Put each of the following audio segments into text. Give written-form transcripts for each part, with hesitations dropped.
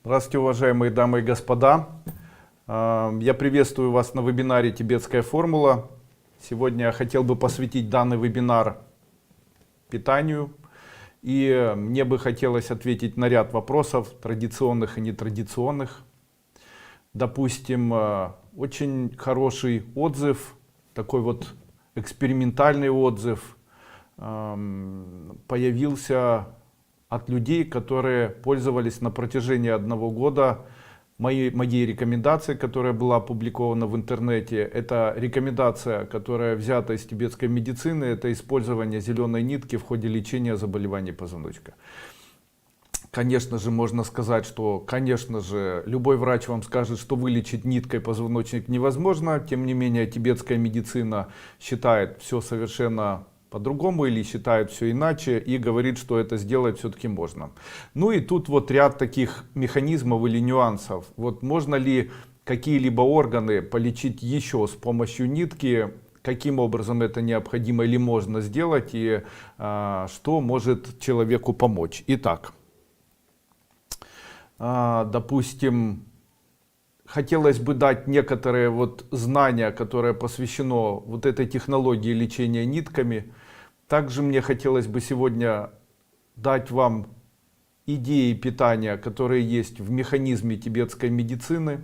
Здравствуйте, уважаемые дамы и господа. Я приветствую вас на вебинаре «Тибетская формула». Сегодня я хотел бы посвятить данный вебинар питанию. И мне бы хотелось ответить на ряд вопросов, традиционных и нетрадиционных. Допустим, очень хороший отзыв, такой вот экспериментальный отзыв появился от людей, которые пользовались на протяжении 1 года моей рекомендацией, которая была опубликована в интернете. Это рекомендация, которая взята из тибетской медицины, это использование зеленой нитки в ходе лечения заболеваний позвоночника. Конечно же, можно сказать, что, конечно же, любой врач вам скажет, что вылечить ниткой позвоночник невозможно. Тем не менее, тибетская медицина считает все совершенно по-другому или считает все иначе и говорит, что это сделать все-таки можно. Ну и тут вот ряд таких механизмов или нюансов. Вот можно ли какие-либо органы полечить еще с помощью нитки, каким образом это необходимо или можно сделать, и что может человеку помочь. Итак, допустим, хотелось бы дать некоторые вот знания, которые посвящено вот этой технологии лечения нитками. Также мне хотелось бы сегодня дать вам идеи питания, которые есть в механизме тибетской медицины.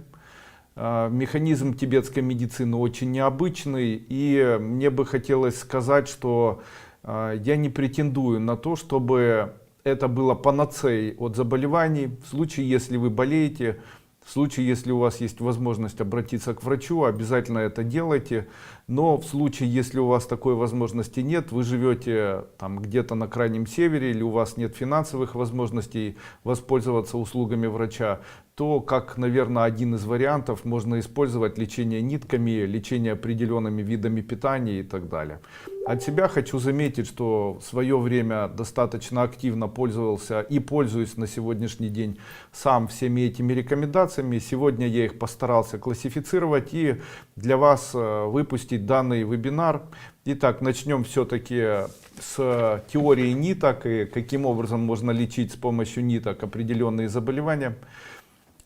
Механизм тибетской медицины очень необычный, и мне бы хотелось сказать, что я не претендую на то, чтобы это было панацеей от заболеваний. В случае, если вы болеете, в случае, если у вас есть возможность обратиться к врачу, обязательно это делайте. Но в случае, если у вас такой возможности нет, вы живете там где-то на крайнем севере, или у вас нет финансовых возможностей воспользоваться услугами врача, то, как, наверное, один из вариантов, можно использовать лечение нитками, лечение определенными видами питания и так далее. От себя хочу заметить, что в свое время достаточно активно пользовался и пользуюсь на сегодняшний день сам всеми этими рекомендациями. Сегодня я их постарался классифицировать и для вас выпустить данный вебинар. Итак, начнем все-таки с теории ниток и каким образом можно лечить с помощью ниток определенные заболевания.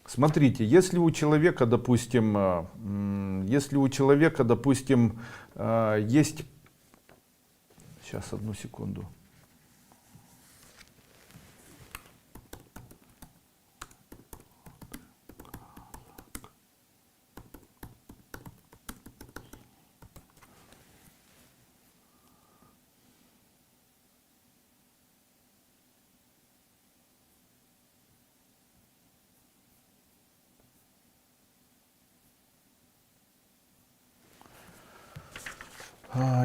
Смотрите, если у человека, допустим, есть... Сейчас, одну секунду.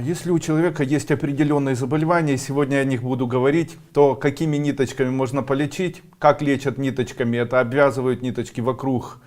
Если у человека есть определенные заболевания, сегодня я о них буду говорить, то какими ниточками можно полечить, как лечат ниточками, это обвязывают ниточки вокруг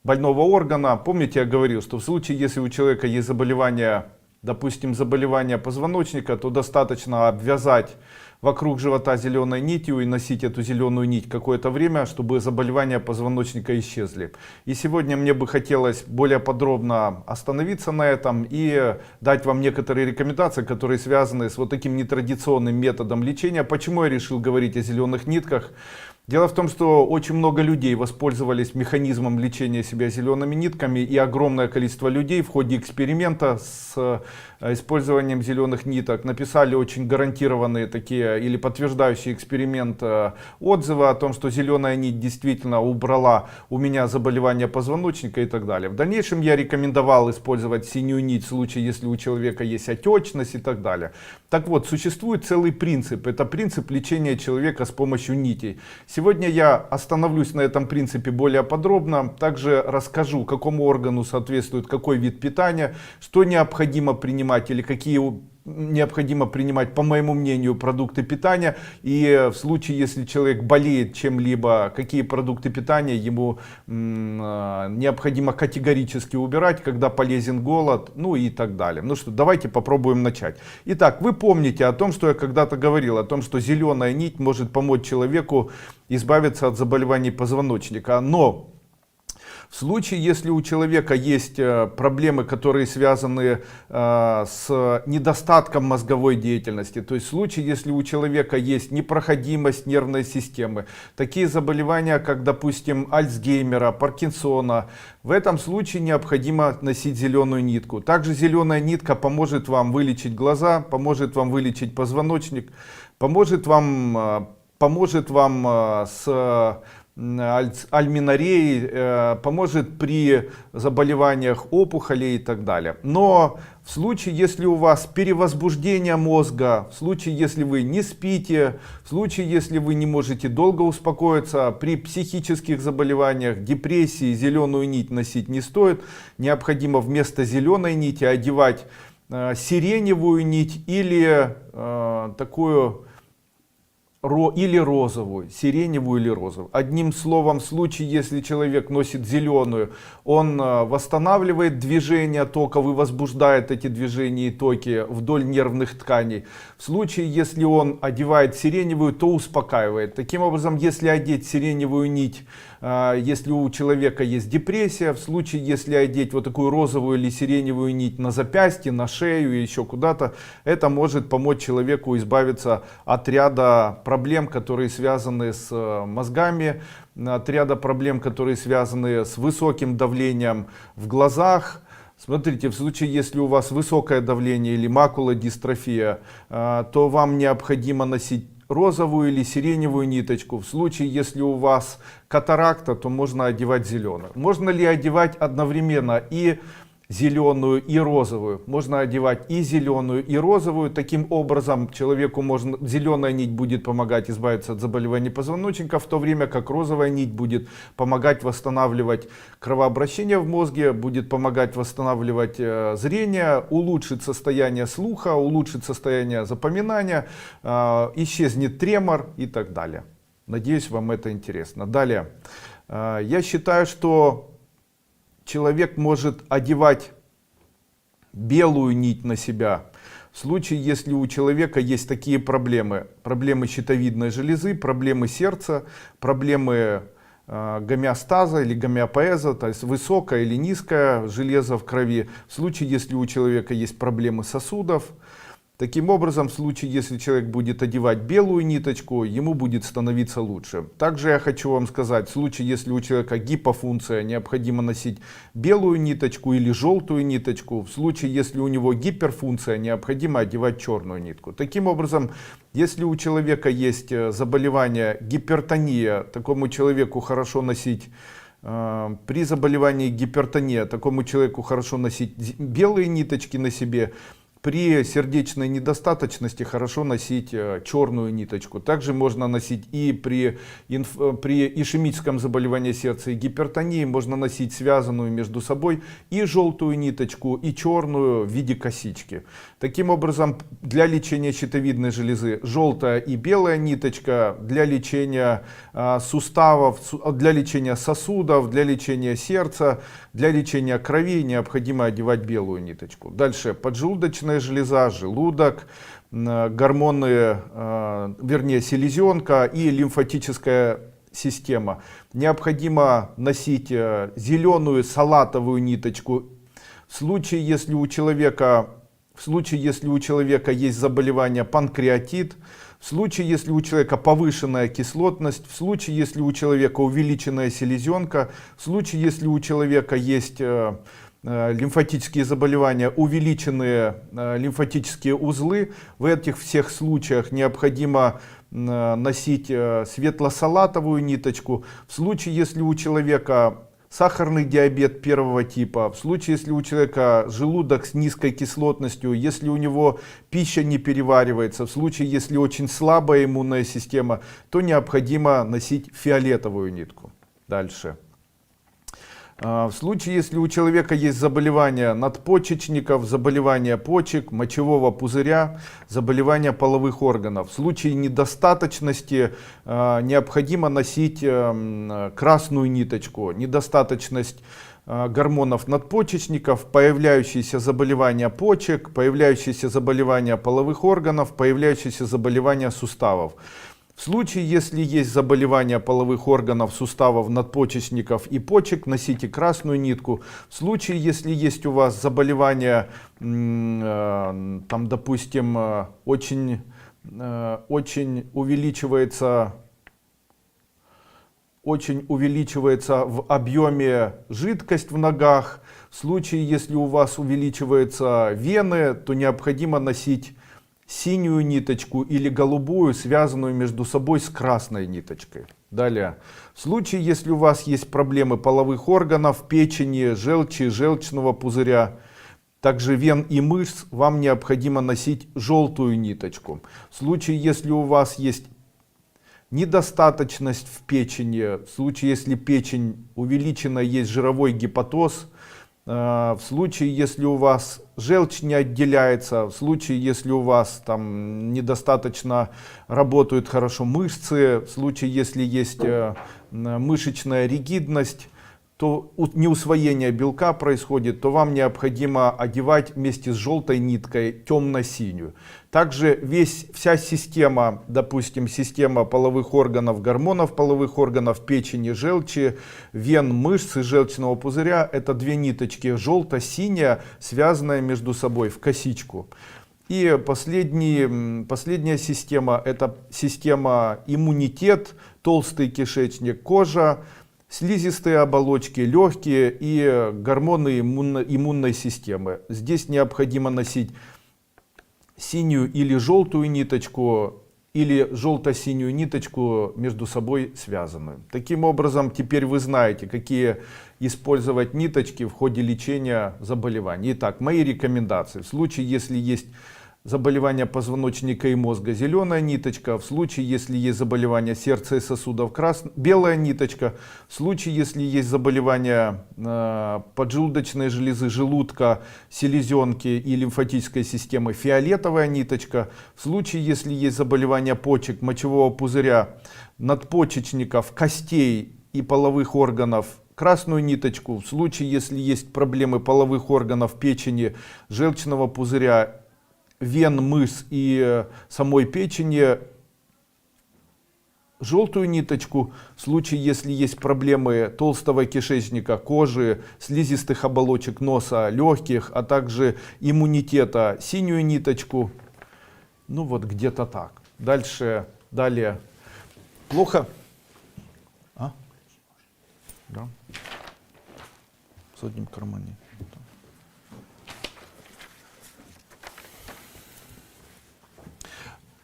больного органа. Помните, я говорил, что в случае, если у человека есть заболевание, допустим, заболевание позвоночника, то достаточно обвязать вокруг живота зеленой нитью и носить эту зеленую нить какое-то время, чтобы заболевания позвоночника исчезли. И сегодня мне бы хотелось более подробно остановиться на этом и дать вам некоторые рекомендации, которые связаны с вот таким нетрадиционным методом лечения. Почему я решил говорить о зеленых нитках? Дело в том, что очень много людей воспользовались механизмом лечения себя зелеными нитками, и огромное количество людей в ходе эксперимента с использованием зеленых ниток написали очень гарантированные такие или подтверждающие эксперимент отзывы о том, что зеленая нить действительно убрала у меня заболевание позвоночника и так далее. В дальнейшем я рекомендовал использовать синюю нить в случае, если у человека есть отечность и так далее. Так вот, существует целый принцип. Это принцип лечения человека с помощью нитей. Сегодня я остановлюсь на этом принципе более подробно. Также расскажу, какому органу соответствует какой вид питания, что необходимо принимать или какие необходимо принимать, по моему мнению, продукты питания. И в случае, если человек болеет чем-либо, какие продукты питания ему необходимо категорически убирать, когда полезен голод, ну и так далее. Ну что, давайте попробуем начать. Итак, вы помните о том, что я когда-то говорил, о том, что зеленая нить может помочь человеку избавиться от заболеваний позвоночника. Но В случае, если у человека есть проблемы, которые связаны с недостатком мозговой деятельности, то есть в случае, если у человека есть непроходимость нервной системы, такие заболевания, как, допустим, Альцгеймера, Паркинсона, в этом случае необходимо носить зеленую нитку. Также зеленая нитка поможет вам вылечить глаза, поможет вам вылечить позвоночник, поможет вам с альминарией, поможет при заболеваниях опухолей и так далее. Но в случае, если у вас перевозбуждение мозга, в случае, если вы не спите, в случае, если вы не можете долго успокоиться, при психических заболеваниях, депрессии, зеленую нить носить не стоит. Необходимо вместо зеленой нити одевать сиреневую нить или или розовую, сиреневую или розовую. Одним словом, в случае, если человек носит зеленую, он восстанавливает движение токов и возбуждает эти движения и токи вдоль нервных тканей. В случае, если он одевает сиреневую, то успокаивает. Таким образом, если одеть сиреневую нить, если у человека есть депрессия, в случае, если одеть вот такую розовую или сиреневую нить на запястье, на шею и еще куда-то, это может помочь человеку избавиться от ряда проблем, которые связаны с мозгами, от ряда проблем, которые связаны с высоким давлением в глазах. Смотрите, в случае, если у вас высокое давление или макулодистрофия, то вам необходимо носить розовую или сиреневую ниточку. В случае, если у вас катаракта, то можно одевать зеленую. Можно ли одевать одновременно и зеленую и розовую? Можно одевать и зеленую и розовую. Таким образом, человеку зеленая нить будет помогать избавиться от заболеваний позвоночника, в то время как розовая нить будет помогать восстанавливать кровообращение в мозге, будет помогать восстанавливать зрение, улучшит состояние слуха, улучшит состояние запоминания, исчезнет тремор и так далее. Надеюсь, вам это интересно. Далее. Я считаю, что человек может одевать белую нить на себя в случае, если у человека есть такие проблемы. Проблемы щитовидной железы, проблемы сердца, проблемы гомеостаза или гомеопоэза, то есть высокое или низкое железо в крови. В случае, если у человека есть проблемы сосудов. Таким образом, в случае, если человек будет одевать белую ниточку, ему будет становиться лучше. Также я хочу вам сказать, в случае, если у человека гипофункция, необходимо носить белую ниточку или желтую ниточку. В случае, если у него гиперфункция, необходимо одевать черную нитку. Таким образом, если у человека есть заболевание гипертония, такому человеку хорошо носить при заболевании гипертония, такому человеку хорошо носить белые ниточки на себе. При сердечной недостаточности хорошо носить черную ниточку. Также можно носить и при ишемическом заболевании сердца и гипертонии, можно носить связанную между собой и желтую ниточку, и черную в виде косички. Таким образом, для лечения щитовидной железы желтая и белая ниточка, для лечения суставов, для лечения сосудов, для лечения сердца, для лечения крови необходимо одевать белую ниточку. Дальше поджелудочная железа, желудок, гормоны, вернее селезенка и лимфатическая система. Необходимо носить зеленую салатовую ниточку. В случае, если у человека есть заболевание панкреатит, в случае, если у человека повышенная кислотность, в случае, если у человека увеличенная селезенка, в случае, если у человека есть лимфатические заболевания, увеличенные лимфатические узлы, в этих всех случаях необходимо носить светло-салатовую ниточку. В случае, если у человека сахарный диабет первого типа, в случае, если у человека желудок с низкой кислотностью, если у него пища не переваривается, в случае, если очень слабая иммунная система, то необходимо носить фиолетовую нитку. Дальше. В случае, если у человека есть заболевания надпочечников, заболевания почек, мочевого пузыря, заболевания половых органов, в случае недостаточности необходимо носить красную ниточку. Недостаточность гормонов надпочечников, появляющиеся заболевания почек, появляющиеся заболевания половых органов, появляющиеся заболевания суставов. В случае, если есть заболевания половых органов, суставов, надпочечников и почек, носите красную нитку. В случае, если есть у вас заболевания, там, допустим, очень увеличивается в объеме жидкость в ногах. В случае, если у вас увеличиваются вены, то необходимо носить синюю ниточку или голубую, связанную между собой с красной ниточкой. Далее. В случае, если у вас есть проблемы половых органов, печени, желчи, желчного пузыря, также вен и мышц, вам необходимо носить желтую ниточку. В случае, если у вас есть недостаточность в печени, в случае, если печень увеличена, есть жировой гепатоз, в случае, если у вас желчь не отделяется, в случае, если у вас там недостаточно работают хорошо мышцы, в случае, если есть мышечная ригидность, то неусвоение белка происходит, то вам необходимо одевать вместе с желтой ниткой темно-синюю. Также вся система, допустим, система половых органов, гормонов половых органов, печени, желчи, вен, мышц и желчного пузыря, это две ниточки, желто-синяя, связанная между собой в косичку. И последняя система, это система иммунитет, толстый кишечник, кожа, слизистые оболочки, легкие и гормоны иммунной системы. Здесь необходимо носить синюю или желтую ниточку, или желто-синюю ниточку между собой связанную. Таким образом, теперь вы знаете, какие использовать ниточки в ходе лечения заболеваний. Итак, мои рекомендации. В случае, если есть заболевание позвоночника и мозга, зеленая ниточка. В случае, если есть заболевание сердца и сосудов, белая ниточка. В случае, если есть заболевание поджелудочной железы, желудка, селезенки и лимфатической системы, фиолетовая ниточка. В случае, если есть заболевание почек, мочевого пузыря, надпочечников, костей и половых органов, красную ниточку. В случае, если есть проблемы половых органов, печени, желчного пузыря, вен, мышц и самой печени, желтую ниточку. В случае, если есть проблемы толстого кишечника, кожи, слизистых оболочек носа, легких, а также иммунитета, синюю ниточку. Ну вот где-то так. Далее. Плохо? Да. В заднем кармане.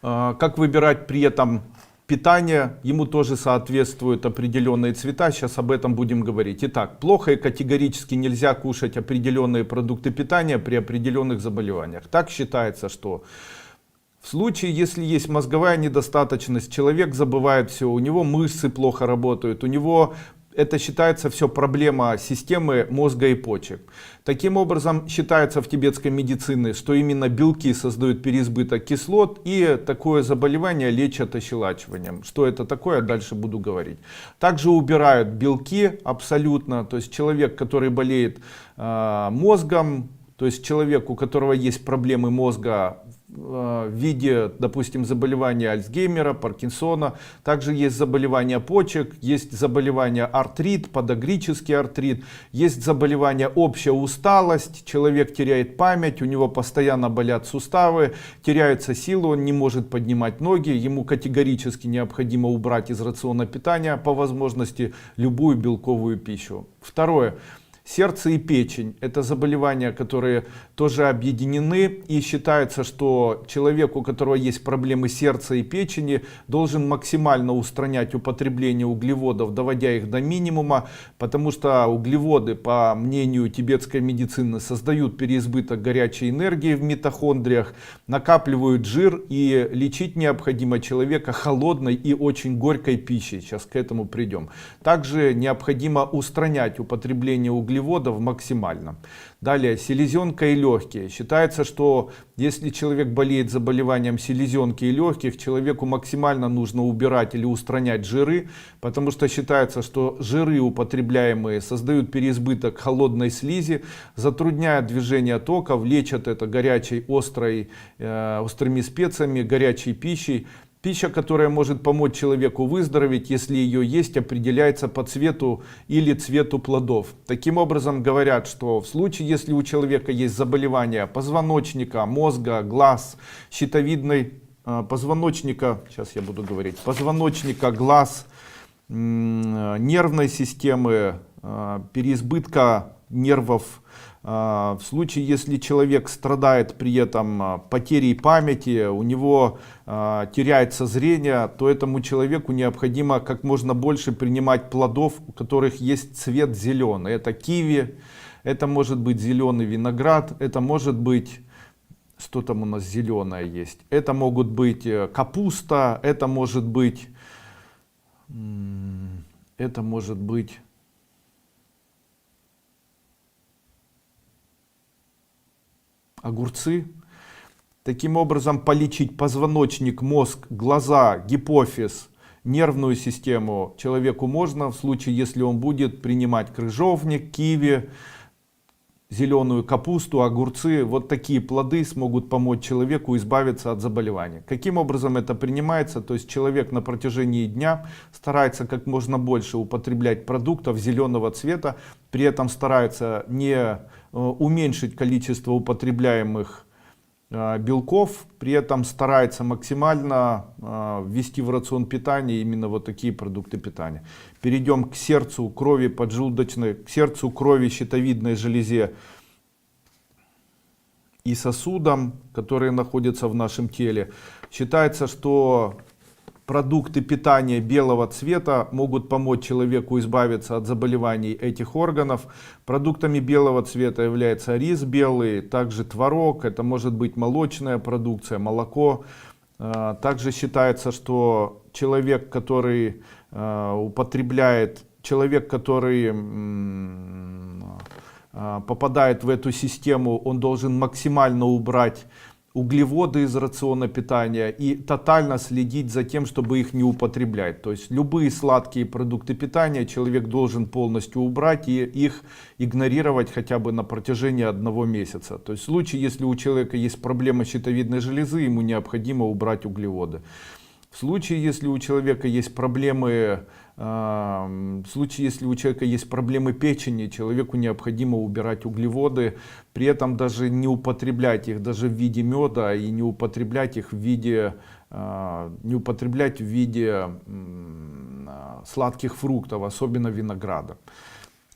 Как выбирать при этом питание? Ему тоже соответствуют определенные цвета. Сейчас об этом будем говорить. Итак, плохо и категорически нельзя кушать определенные продукты питания при определенных заболеваниях. Так считается, что в случае, если есть мозговая недостаточность, человек забывает все, у него мышцы плохо работают, у него это считается все проблема системы мозга и почек. Таким образом, считается в тибетской медицине, что именно белки создают переизбыток кислот, и такое заболевание лечат ощелачиванием. Что это такое, дальше буду говорить. Также убирают белки абсолютно, то есть человек, который болеет мозгом, то есть человек, у которого есть проблемы мозга в виде, допустим, заболевания Альцгеймера, Паркинсона. Также есть заболевания почек, есть заболевания артрит, подагрический артрит, есть заболевание общая усталость, человек теряет память, у него постоянно болят суставы, теряется сила, он не может поднимать ноги, ему категорически необходимо убрать из рациона питания по возможности любую белковую пищу. Второе. Сердце и печень – это заболевания, которые тоже объединены, и считается, что человек, у которого есть проблемы сердца и печени, должен максимально устранять употребление углеводов, доводя их до минимума, потому что углеводы, по мнению тибетской медицины, создают переизбыток горячей энергии в митохондриях, накапливают жир, и лечить необходимо человека холодной и очень горькой пищей. Сейчас к этому придем. Также необходимо устранять употребление углеводов максимально. Далее, селезенка и легкие. Считается, что если человек болеет заболеванием селезенки и легких, человеку максимально нужно убирать или устранять жиры, потому что считается, что жиры, употребляемые, создают переизбыток холодной слизи, затрудняют движение токов, лечат это горячей, острыми специями, горячей пищей. Пища, которая может помочь человеку выздороветь, если ее есть, определяется по цвету или цвету плодов. Таким образом, говорят, что в случае, если у человека есть заболевания позвоночника, мозга, глаз, щитовидной, позвоночника, глаз, нервной системы, переизбытка нервов, в случае, если человек страдает при этом потерей памяти, у него теряется зрение, то этому человеку необходимо как можно больше принимать плодов, у которых есть цвет зеленый. Это киви, это может быть зеленый виноград, это может быть, что там у нас зеленое есть, это могут быть капуста, это может быть огурцы. Таким образом, полечить позвоночник, мозг, глаза, гипофиз, нервную систему человеку можно, в случае, если он будет принимать крыжовник, киви, зеленую капусту, огурцы. Вот такие плоды смогут помочь человеку избавиться от заболевания. Каким образом это принимается? То есть человек на протяжении дня старается как можно больше употреблять продуктов зеленого цвета, при этом старается не уменьшить количество употребляемых белков, при этом старается максимально ввести в рацион питания именно вот такие продукты питания. Перейдем к сердцу, крови поджелудочной, к сердцу, крови, щитовидной железе и сосудам, которые находятся в нашем теле. Считается, что продукты питания белого цвета могут помочь человеку избавиться от заболеваний этих органов. Продуктами белого цвета является рис белый, также творог, это может быть молочная продукция, молоко. Также считается, что человек, который попадает в эту систему, он должен максимально убрать углеводы из рациона питания и тотально следить за тем, чтобы их не употреблять. То есть любые сладкие продукты питания человек должен полностью убрать и их игнорировать хотя бы на протяжении 1 месяца. То есть в случае, если у человека есть проблема щитовидной железы, ему необходимо убрать углеводы. В случае, если у человека есть проблемы печени, человеку необходимо убирать углеводы, при этом даже не употреблять их даже в виде меда и не употреблять их в виде сладких фруктов, особенно винограда.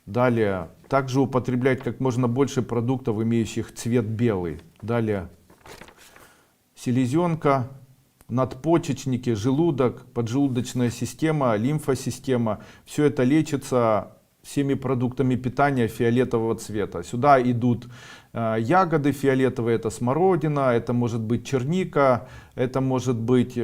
Далее, также употреблять как можно больше продуктов, имеющих цвет белый. Далее, селезенка, надпочечники, желудок, поджелудочная система, лимфосистема. Все это лечится всеми продуктами питания фиолетового цвета. Сюда идут ягоды фиолетовые, это смородина, это может быть черника, это может быть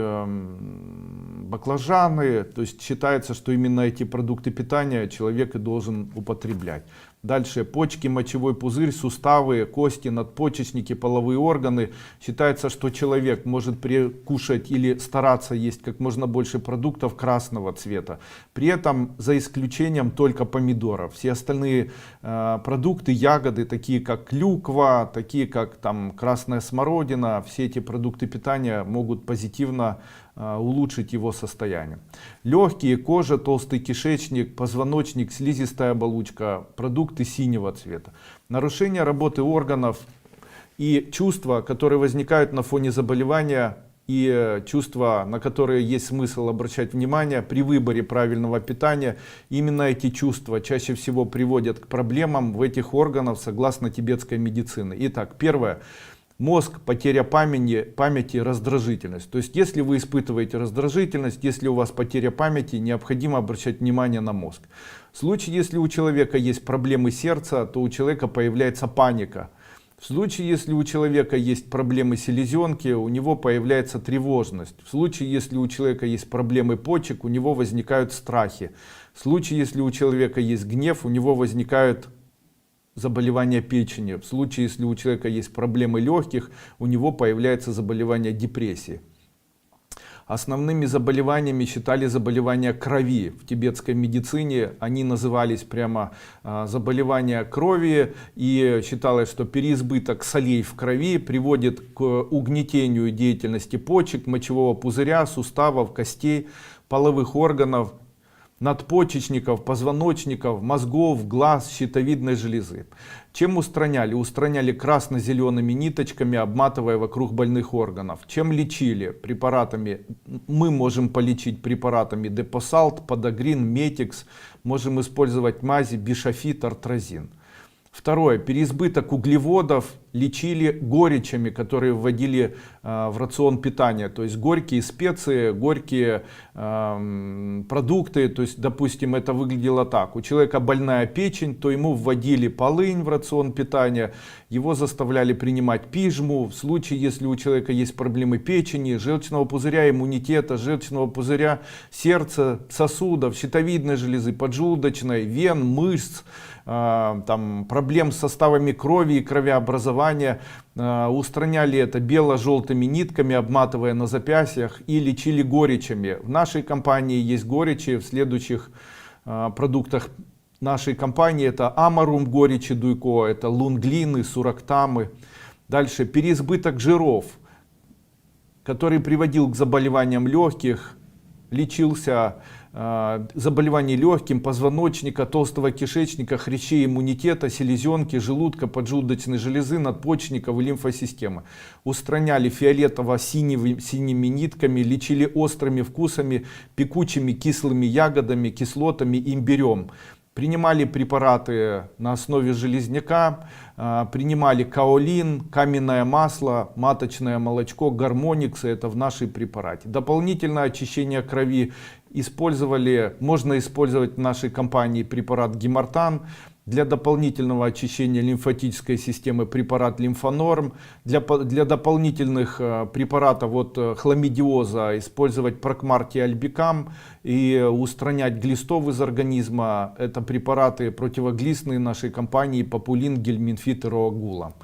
баклажаны. То есть считается, что именно эти продукты питания человек и должен употреблять. Дальше почки, мочевой пузырь, суставы, кости, надпочечники, половые органы. Считается, что человек может кушать или стараться есть как можно больше продуктов красного цвета. При этом за исключением только помидоров. Все остальные продукты, ягоды, такие как клюква, такие как там красная смородина, все эти продукты питания могут позитивно улучшить его состояние. Легкие, кожа, толстый кишечник, позвоночник, слизистая оболочка, продукты синего цвета. Нарушение работы органов и чувства, которые возникают на фоне заболевания, и чувства, на которые есть смысл обращать внимание при выборе правильного питания. Именно эти чувства чаще всего приводят к проблемам в этих органах согласно тибетской медицины. Итак, первое. Мозг, потеря памяти, раздражительность. То есть, если вы испытываете раздражительность, если у вас потеря памяти, необходимо обращать внимание на мозг. В случае, если у человека есть проблемы сердца, то у человека появляется паника. В случае, если у человека есть проблемы селезенки, у него появляется тревожность. В случае, если у человека есть проблемы почек, у него возникают страхи. В случае, если у человека есть гнев, у него возникают заболевания печени. В случае, если у человека есть проблемы легких, у него появляется заболевание депрессии. Основными заболеваниями считали заболевания крови. В тибетской медицине они назывались прямо заболевания крови, и считалось, что переизбыток солей в крови приводит к угнетению деятельности почек, мочевого пузыря, суставов, костей, половых органов, надпочечников, позвоночников, мозгов, глаз, щитовидной железы. Чем устраняли? Устраняли красно-зелеными ниточками, обматывая вокруг больных органов. Чем лечили? Препаратами. Мы можем полечить препаратами Депосалт, Подагрин, Метикс. Можем использовать мази Бишофит, Артрозин. Второе. Переизбыток углеводов лечили горечами, которые вводили в рацион питания. То есть горькие специи, горькие продукты. То есть, допустим, это выглядело так. У человека больная печень, то ему вводили полынь в рацион питания. Его заставляли принимать пижму. В случае, если у человека есть проблемы печени, желчного пузыря, иммунитета, желчного пузыря, сердца, сосудов, щитовидной железы, поджелудочной, вен, мышц, там, проблем с составами крови и кровеобразования, устраняли это бело-желтыми нитками, обматывая на запястьях, и лечили горечами. В нашей компании есть горечи в следующих продуктах нашей компании: это амарум горечи дуйко, это лунглины, сурактамы. Дальше переизбыток жиров, который приводил к заболеваниям легких, лечился заболеваний легким, позвоночника, толстого кишечника, хрящей иммунитета, селезенки, желудка, поджелудочной железы, надпочечников и лимфосистемы. Устраняли фиолетово-синими нитками, лечили острыми вкусами, пекучими кислыми ягодами, кислотами, имбирем. Принимали препараты на основе железняка, принимали каолин, каменное масло, маточное молочко, гармониксы, это в нашей препарате. Дополнительное очищение крови можно использовать в нашей компании препарат Гемартан. Для дополнительного очищения лимфатической системы препарат Лимфонорм. Для дополнительных препаратов от хламидиоза использовать Прокмарти Альбикам. И устранять глистов из организма. Это препараты противоглистные нашей компании Популин, Гельминфит и Роагула.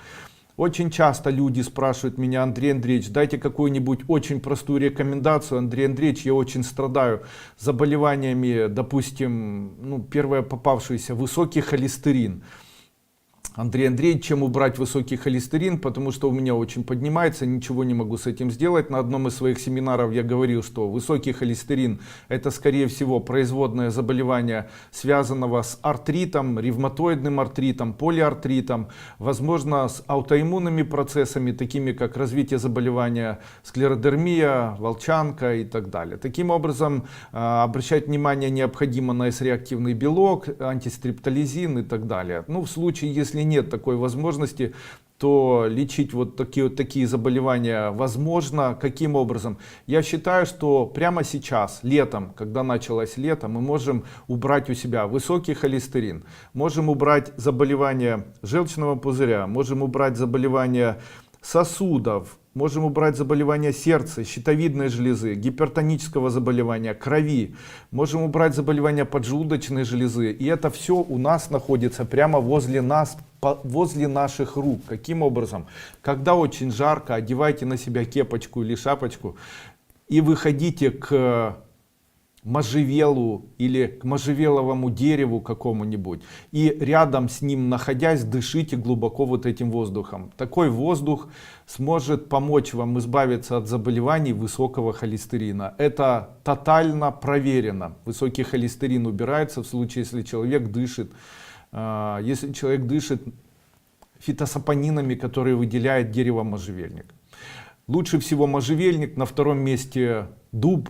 Очень часто люди спрашивают меня: Андрей Андреевич, дайте какую-нибудь очень простую рекомендацию. Андрей Андреевич, я очень страдаю заболеваниями, допустим, первое попавшееся, высокий холестерин. Андрей Андреевич, чем убрать высокий холестерин? Потому что у меня очень поднимается, ничего не могу с этим сделать. На одном из своих семинаров я говорил, что высокий холестерин — это скорее всего производное заболевание, связанного с артритом, ревматоидным артритом, полиартритом, возможно с аутоиммунными процессами, такими как развитие заболевания склеродермия, волчанка и так далее. Таким образом, обращать внимание необходимо на S-реактивный белок, антистрептолизин и так далее. В случае, если нет такой возможности, то лечить вот такие заболевания возможно. Каким образом? Я считаю, что прямо сейчас, летом, когда началось лето, мы можем убрать у себя высокий холестерин, можем убрать заболевания желчного пузыря, можем убрать заболевания сосудов, можем убрать заболевания сердца, щитовидной железы, гипертонического заболевания, крови, можем убрать заболевания поджелудочной железы. И это все у нас находится прямо возле нас, возле наших рук. Каким образом? Когда очень жарко, одевайте на себя кепочку или шапочку и выходите к можжевелу или к можжевеловому дереву какому-нибудь, и рядом с ним находясь, дышите глубоко вот этим воздухом. Такой воздух сможет помочь вам избавиться от заболеваний высокого холестерина. Это тотально проверено. Высокий холестерин убирается в случае, если человек дышит фитосапонинами, которые выделяет дерево можжевельник. Лучше всего можжевельник, на втором месте дуб,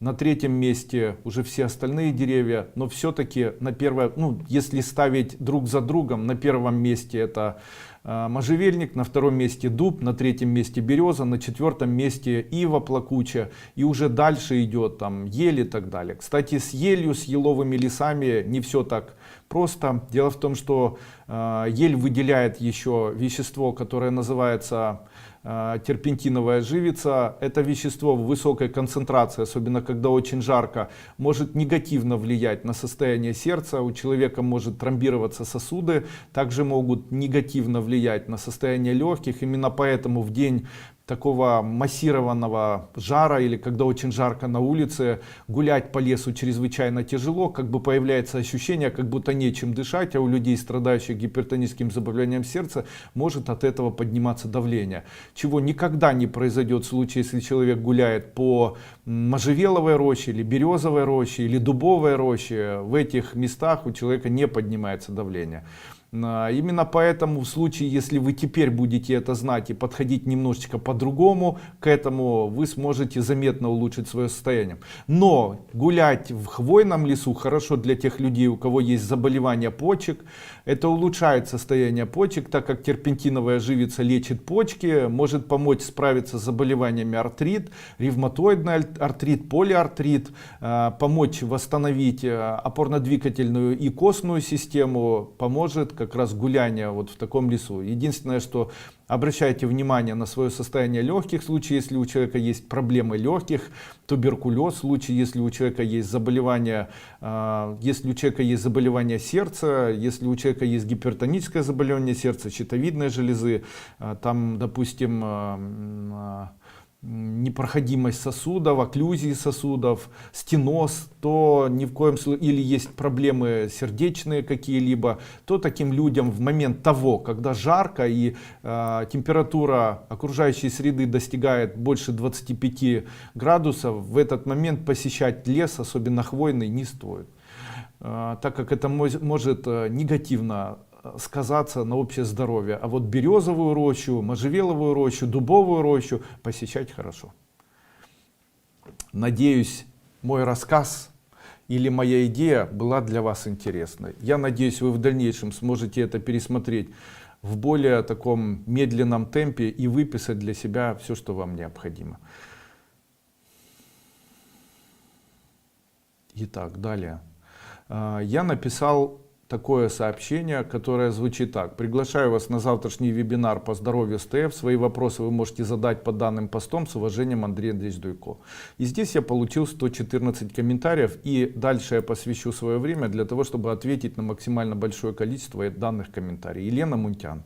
на третьем месте уже все остальные деревья, но все-таки на первое, если ставить друг за другом, на первом месте это можжевельник, на втором месте дуб, на третьем месте береза, на четвертом месте ива плакучая, и уже дальше идет там ель и так далее. Кстати, с елью, с еловыми лесами не все так просто. Дело в том, что ель выделяет еще вещество, которое называется терпентиновая живица. Это вещество в высокой концентрации, особенно когда очень жарко, может негативно влиять на состояние сердца. У человека может тромбироваться сосуды, также могут негативно влиять на состояние легких. Именно поэтому в день такого массированного жара или когда очень жарко на улице, гулять по лесу чрезвычайно тяжело, как бы появляется ощущение, как будто нечем дышать, а у людей, страдающих гипертоническим заболеванием сердца, может от этого подниматься давление. Чего никогда не произойдет в случае, если человек гуляет по можжевеловой роще или березовой роще или дубовой роще. В этих местах у человека не поднимается давление. Именно поэтому в случае, если вы теперь будете это знать и подходить немножечко по-другому к этому, вы сможете заметно улучшить свое состояние. Но гулять в хвойном лесу хорошо для тех людей, у кого есть заболевания почек. Это улучшает состояние почек, так как терпентиновая живица лечит почки, может помочь справиться с заболеваниями артрит, ревматоидный артрит, полиартрит, помочь восстановить опорно-двигательную и костную систему, поможет как раз гуляние вот в таком лесу. Единственное, что обращайте внимание на свое состояние легких, в случае, если у человека есть проблемы легких, туберкулез, в случае, если у человека есть заболевание, сердца, если у человека есть гипертоническое заболевание сердца, щитовидной железы, там, допустим, непроходимость сосудов, окклюзии сосудов, стеноз, то ни в коем случае, или есть проблемы сердечные какие-либо, то таким людям в момент того, когда жарко и температура окружающей среды достигает больше 25 градусов, в этот момент посещать лес, особенно хвойный, не стоит, так как это может негативно сказаться на общее здоровье. А вот березовую рощу, можжевеловую рощу, дубовую рощу посещать хорошо. Надеюсь, мой рассказ или моя идея была для вас интересной. Я надеюсь, вы в дальнейшем сможете это пересмотреть в более таком медленном темпе и выписать для себя все, что вам необходимо. Итак, далее. Я написал такое сообщение, которое звучит так. Приглашаю вас на завтрашний вебинар по здоровью с ТФ. Свои вопросы вы можете задать по данным постам. С уважением, Андрей Андреевич Дуйко. И здесь я получил 114 комментариев. И дальше я посвящу свое время для того, чтобы ответить на максимально большое количество данных комментариев. Елена Мунтян.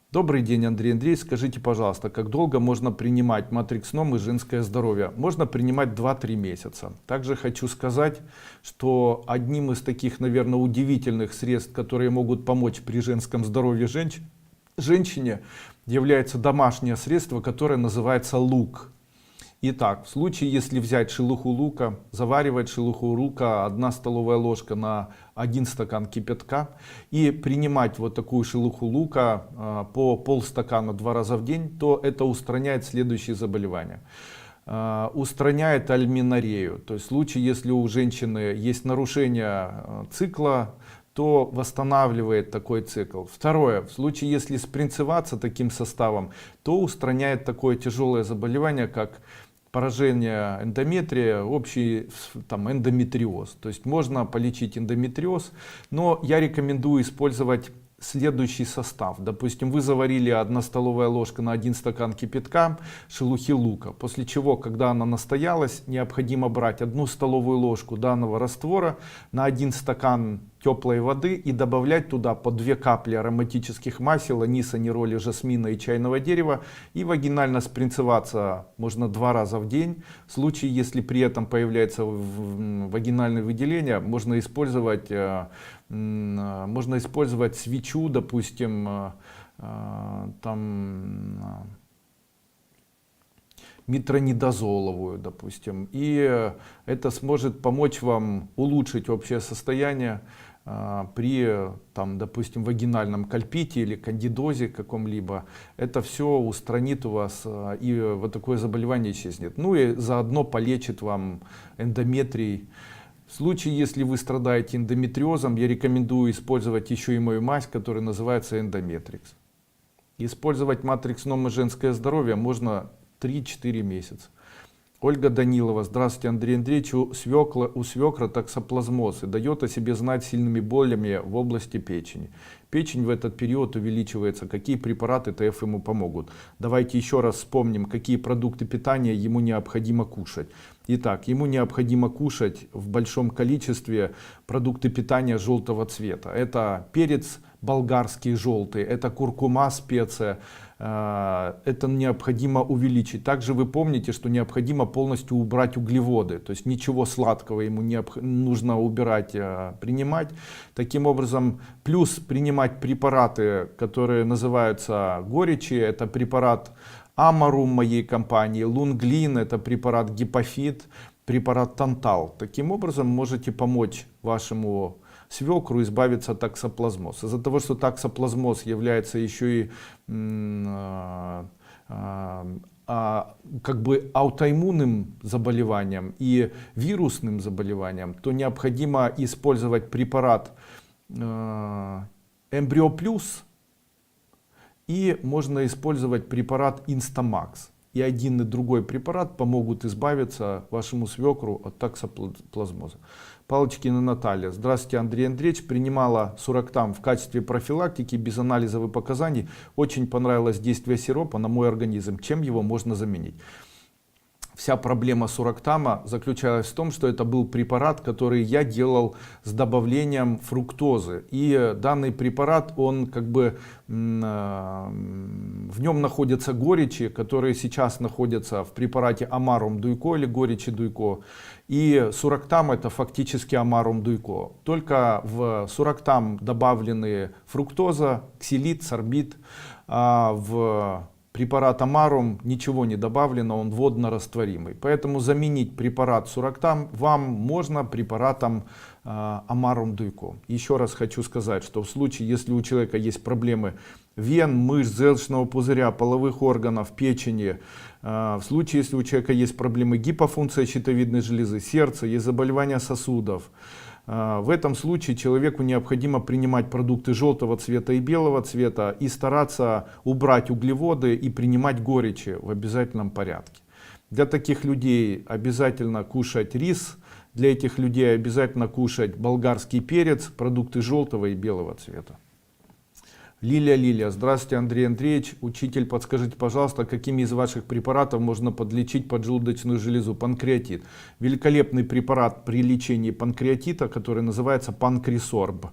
Добрый день, Андрей Андреевич. Скажите, пожалуйста, как долго можно принимать матрикс-ном и женское здоровье? Можно принимать 2-3 месяца. Также хочу сказать, что одним из таких, наверное, удивительных средств, которые могут помочь при женском здоровье женщине, является домашнее средство, которое называется лук. Итак, в случае, если взять шелуху лука, заваривать шелуху лука 1 столовая ложка на 1 стакан кипятка и принимать вот такую шелуху лука по полстакана 2 раза в день, то это устраняет следующие заболевания. Устраняет альминорею, то есть в случае, если у женщины есть нарушение цикла, то восстанавливает такой цикл. Второе, в случае, если спринцеваться таким составом, то устраняет такое тяжелое заболевание, как поражение эндометрия, общий там эндометриоз. То есть можно полечить эндометриоз, но я рекомендую использовать следующий состав. Допустим, вы заварили 1 столовая ложка на 1 стакан кипятка шелухи лука, после чего, когда она настоялась, необходимо брать 1 столовую ложку данного раствора на 1 стакан теплой воды и добавлять туда по 2 капли ароматических масел, аниса, нероли, жасмина и чайного дерева, и вагинально спринцеваться можно 2 раза в день. В случае, если при этом появляется вагинальное выделение, можно использовать свечу, допустим, там метронидозоловую, допустим, и это сможет помочь вам улучшить общее состояние при, там, допустим, вагинальном кальпите или кандидозе каком-либо. Это все устранит у вас, и вот такое заболевание исчезнет. Ну и заодно полечит вам эндометрий. В случае, если вы страдаете эндометриозом, я рекомендую использовать еще и мою мазь, которая называется Эндометрикс. Использовать матрикс-ном и женское здоровье можно 3-4 месяца. Ольга Данилова. Здравствуйте, Андрей Андреевич. У свекра токсоплазмоз и дает о себе знать сильными болями в области печени. Печень в этот период увеличивается. Какие препараты ТФ ему помогут? Давайте еще раз вспомним, какие продукты питания ему необходимо кушать. Итак, ему необходимо кушать в большом количестве продукты питания желтого цвета. Это перец болгарский желтый, это куркума специя. Это необходимо увеличить. Также вы помните, что необходимо полностью убрать углеводы, то есть ничего сладкого ему нужно убирать, принимать. Таким образом, плюс принимать препараты, которые называются горечи, это препарат Амарум моей компании, Лунглин, это препарат Гипофит, препарат Тантал. Таким образом можете помочь вашему свекру избавиться от токсоплазмоза. Из-за того, что токсоплазмоз является еще и как бы аутоиммунным заболеванием и вирусным заболеванием, то необходимо использовать препарат Эмбрио Плюс, и можно использовать препарат Инстамакс. И один и другой препарат помогут избавиться вашему свекру от токсоплазмоза. Палочкина Наталья. Здравствуйте, Андрей Андреевич. Принимала сурактам в качестве профилактики без анализов и показаний. Очень понравилось действие сиропа на мой организм. Чем его можно заменить? Вся проблема сурактама заключалась в том, что это был препарат, который я делал с добавлением фруктозы. И данный препарат, он как бы в нем находятся горечи, которые сейчас находятся в препарате Амарум Дуйко или горечи Дуйко. И сурактам это фактически Амарум Дуйко. Только в сурактам добавлены фруктоза, ксилит, сорбит, а в препарат Амарум ничего не добавлено, он водно-растворимый. Поэтому заменить препарат сурактам вам можно препаратом Амарум Дуйко. Еще раз хочу сказать, что в случае, если у человека есть проблемы вен, мышц, желчного пузыря, половых органов, печени, в случае, если у человека есть проблемы гипофункции щитовидной железы, сердца, есть заболевания сосудов, в этом случае человеку необходимо принимать продукты желтого цвета и белого цвета и стараться убрать углеводы и принимать горечи в обязательном порядке. Для таких людей обязательно кушать рис, для этих людей обязательно кушать болгарский перец, продукты желтого и белого цвета. Лилия. Здравствуйте, Андрей Андреевич. Учитель, подскажите, пожалуйста, какими из ваших препаратов можно подлечить поджелудочную железу? Панкреатит. Великолепный препарат при лечении панкреатита, который называется Панкрисорб.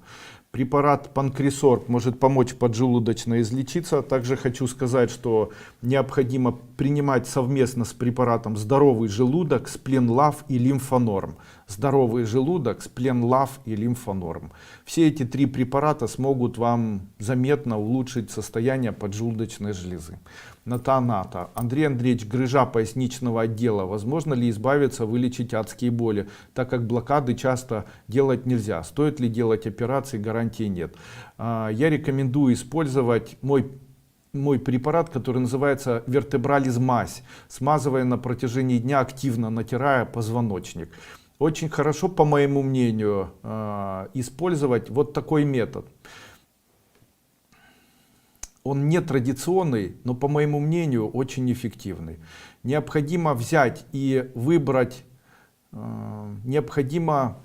Препарат Панкрисорб может помочь поджелудочно излечиться. Также хочу сказать, что необходимо принимать совместно с препаратом здоровый желудок, Спленлав и Лимфонорм. Здоровый желудок, Спленлав и Лимфонорм. Все эти три препарата смогут вам заметно улучшить состояние поджелудочной железы. Ната. Андрей Андреевич, грыжа поясничного отдела. Возможно ли избавиться, вылечить адские боли, так как блокады часто делать нельзя? Стоит ли делать операции? Гарантии нет. Я рекомендую использовать мой препарат, который называется Вертебрализ мазь, смазывая на протяжении дня, активно натирая позвоночник. Очень хорошо, по моему мнению, использовать вот такой метод. Он не традиционный, но, по моему мнению, очень эффективный. Необходимо взять и выбрать, необходимо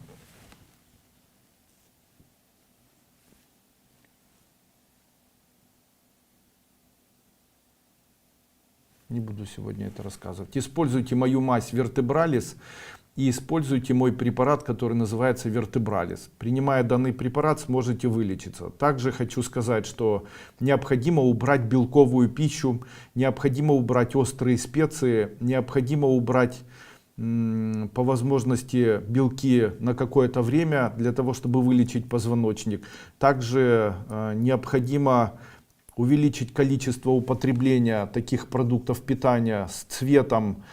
не буду сегодня это рассказывать. Используйте мою мазь Вертебралис и используйте мой препарат, который называется Вертебралис. Принимая данный препарат, сможете вылечиться. Также хочу сказать, что необходимо убрать белковую пищу, необходимо убрать острые специи, необходимо убрать по возможности белки на какое-то время для того, чтобы вылечить позвоночник. Также необходимо увеличить количество употребления таких продуктов питания с цветом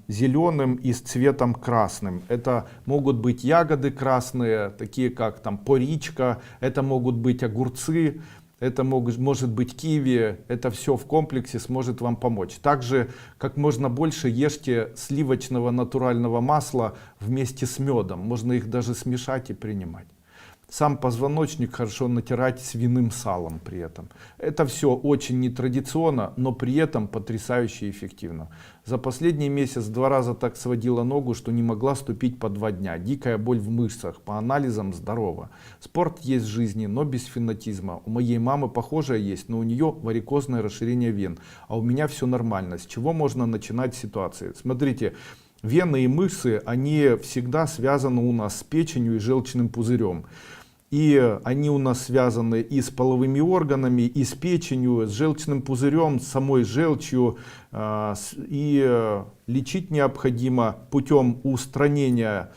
зеленым и с цветом красным. Это могут быть ягоды красные, такие как там поричка, это могут быть огурцы, это может быть киви. Это все в комплексе сможет вам помочь. Также как можно больше ешьте сливочного натурального масла вместе с медом. Можно их даже смешать и принимать. Сам позвоночник хорошо натирать свиным салом при этом. Это все очень нетрадиционно, но при этом потрясающе эффективно. За последний месяц 2 раза так сводила ногу, что не могла ступить по 2 дня. Дикая боль в мышцах, по анализам здорово. Спорт есть в жизни, но без фанатизма. У моей мамы похожее есть, но у нее варикозное расширение вен. А у меня все нормально. С чего можно начинать ситуации? Смотрите. Вены и мышцы, они всегда связаны у нас с печенью и желчным пузырем. И они у нас связаны и с половыми органами, и с печенью, с желчным пузырем, с самой желчью. И лечить необходимо путем устранения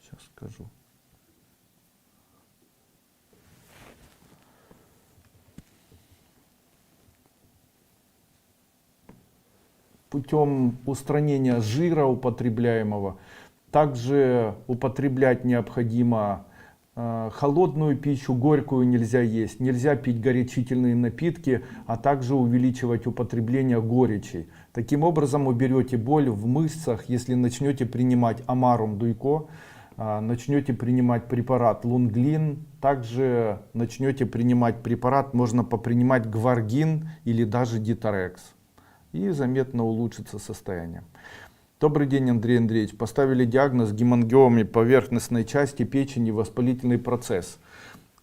сейчас скажу. Путем устранения жира употребляемого. Также употреблять необходимо холодную пищу, горькую нельзя есть, нельзя пить горячительные напитки, а также увеличивать употребление горечи. Таким образом уберете боль в мышцах, если начнете принимать амарум дуйко, начнете принимать препарат лунглин, также начнете принимать препарат, можно попринимать гваргин или даже диторекс. И заметно улучшится состояние. Добрый день, Андрей Андреевич. Поставили диагноз гемангиомы поверхностной части печени, воспалительный процесс,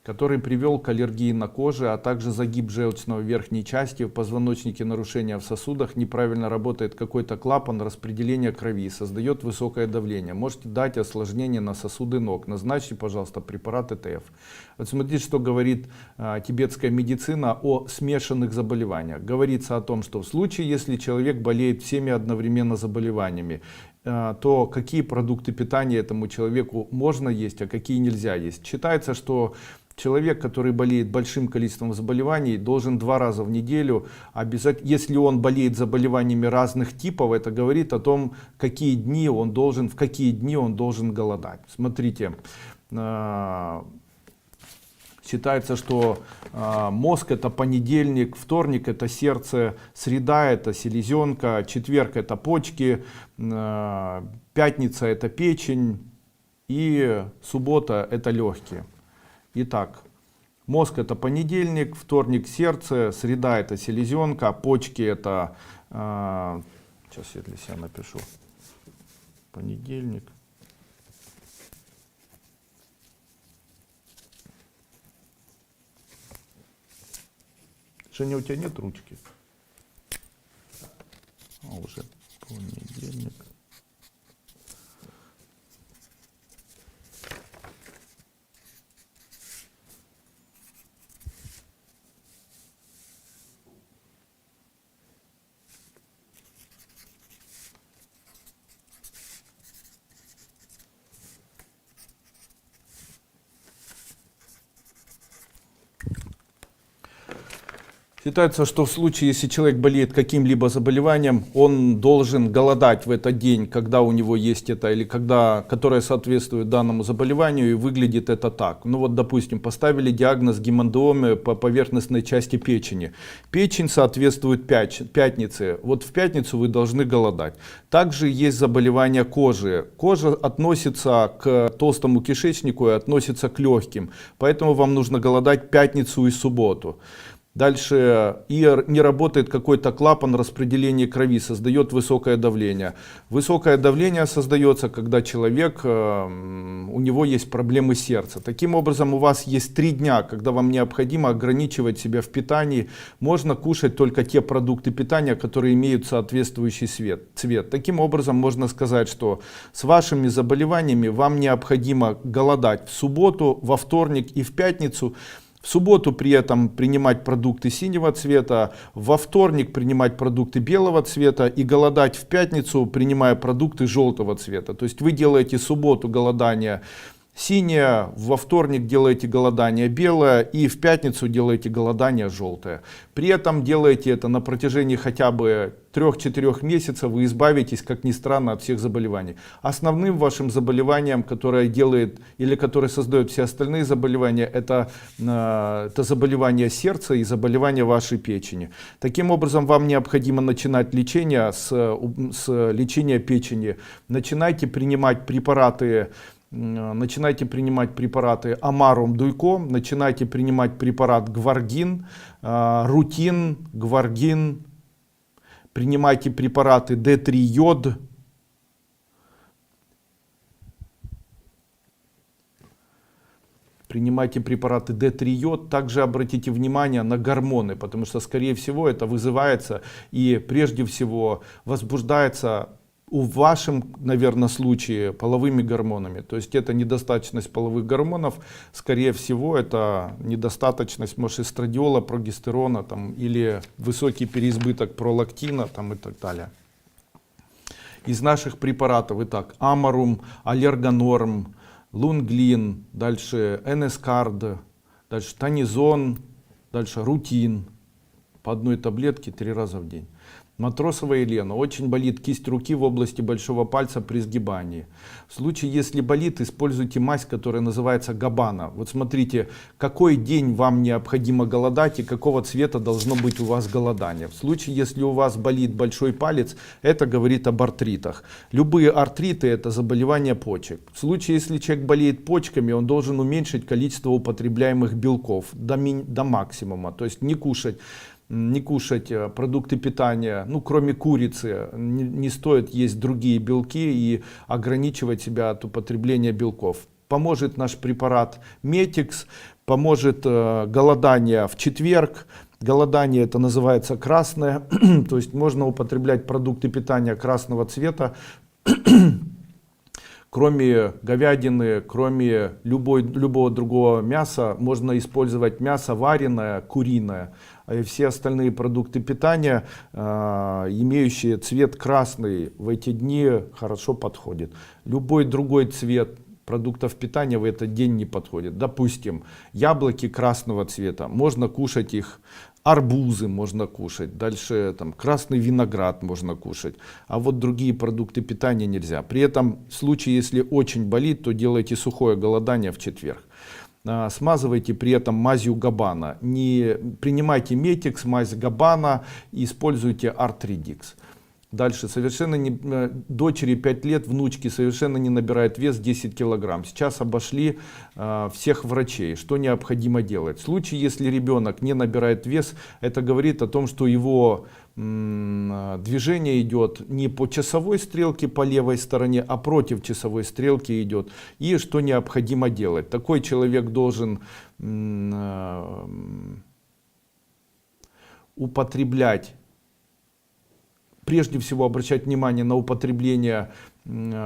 который привел к аллергии на коже, а также загиб желчного верхней части, в позвоночнике нарушения в сосудах, неправильно работает какой-то клапан распределения крови, создает высокое давление. Можете дать осложнение на сосуды ног. Назначьте, пожалуйста, препарат ЭТФ. Вот смотрите, что говорит тибетская медицина о смешанных заболеваниях. Говорится о том, что в случае, если человек болеет всеми одновременно заболеваниями, то какие продукты питания этому человеку можно есть, а какие нельзя есть. Считается, что человек, который болеет большим количеством заболеваний, должен 2 раза в неделю обязательно, если он болеет заболеваниями разных типов, это говорит о том, в какие дни он должен голодать. Смотрите, считается, что мозг это понедельник, вторник это сердце, среда это селезенка, четверг это почки, пятница это печень и суббота это легкие. Итак, мозг это понедельник, вторник сердце, среда это селезенка, почки это, сейчас я для себя напишу, понедельник. Женя, у тебя нет ручки? Уже понедельник. Считается, что в случае, если человек болеет каким-либо заболеванием, он должен голодать в этот день, когда у него есть это, или которое соответствует данному заболеванию, и выглядит это так. Ну вот, допустим, поставили диагноз гемангиомы по поверхностной части печени. Печень соответствует пятнице. Вот в пятницу вы должны голодать. Также есть заболевания кожи. Кожа относится к толстому кишечнику и относится к легким. Поэтому вам нужно голодать пятницу и субботу. Дальше не работает какой-то клапан распределения крови, создает высокое давление. Высокое давление создается, когда человек, у него есть проблемы сердца. Таким образом, у вас есть 3 дня, когда вам необходимо ограничивать себя в питании. Можно кушать только те продукты питания, которые имеют соответствующий цвет. Таким образом, можно сказать, что с вашими заболеваниями вам необходимо голодать в субботу, во вторник и в пятницу. В субботу при этом принимать продукты синего цвета, во вторник принимать продукты белого цвета и голодать в пятницу, принимая продукты желтого цвета. То есть вы делаете субботу голодание синее, во вторник делаете голодание белое и в пятницу делаете голодание желтое. При этом делаете это на протяжении хотя бы 3-4 месяцев, вы избавитесь, как ни странно, от всех заболеваний. Основным вашим заболеванием, которое делает или которое создает все остальные заболевания, это заболевание сердца и заболевание вашей печени. Таким образом, вам необходимо начинать лечение с лечения печени. Начинайте принимать препараты амарум дуйко, начинайте принимать препарат гваргин, рутин, гваргин, принимайте препараты D3 йод, принимайте препараты D3-йод. Также обратите внимание на гормоны, потому что, скорее всего, это вызывается и прежде всего возбуждается в вашем, наверное, случае половыми гормонами. То есть это недостаточность половых гормонов, скорее всего, это недостаточность, может, эстрадиола, прогестерона там, или высокий переизбыток пролактина там, и так далее. Из наших препаратов, итак, Амарум, Аллергонорм, Лунглин, дальше Энескард, дальше Тонизон, дальше Рутин. По одной таблетке 3 раза в день. Матросова Елена. Очень болит кисть руки в области большого пальца при сгибании. В случае, если болит, используйте мазь, которая называется Габбана. Вот смотрите, какой день вам необходимо голодать и какого цвета должно быть у вас голодание. В случае, если у вас болит большой палец, это говорит об артритах. Любые артриты — это заболевания почек. В случае, если человек болеет почками, он должен уменьшить количество употребляемых белков до максимума. То есть не кушать продукты питания, ну, кроме курицы, не стоит есть другие белки и ограничивать себя от употребления белков. Поможет наш препарат Метикс, поможет голодание в четверг. Голодание это называется красное, то есть можно употреблять продукты питания красного цвета. Кроме говядины, кроме любого другого мяса, можно использовать мясо вареное, куриное. А все остальные продукты питания, имеющие цвет красный, в эти дни хорошо подходит. Любой другой цвет продуктов питания в этот день не подходит. Допустим, яблоки красного цвета, можно кушать их. Арбузы можно кушать, дальше там, красный виноград можно кушать, а вот другие продукты питания нельзя. При этом в случае, если очень болит, то делайте сухое голодание в четверг. Смазывайте при этом мазью Габбана. Не принимайте Метикс, мазь Габбана, используйте Артридикс. Дальше, дочери 5 лет, внучки совершенно не набирает вес 10 килограмм. Сейчас обошли всех врачей. Что необходимо делать? В случае, если ребенок не набирает вес, это говорит о том, что его движение идет не по часовой стрелке по левой стороне, а против часовой стрелки идет. И что необходимо делать? Такой человек должен употреблять, прежде всего обращать внимание на употребление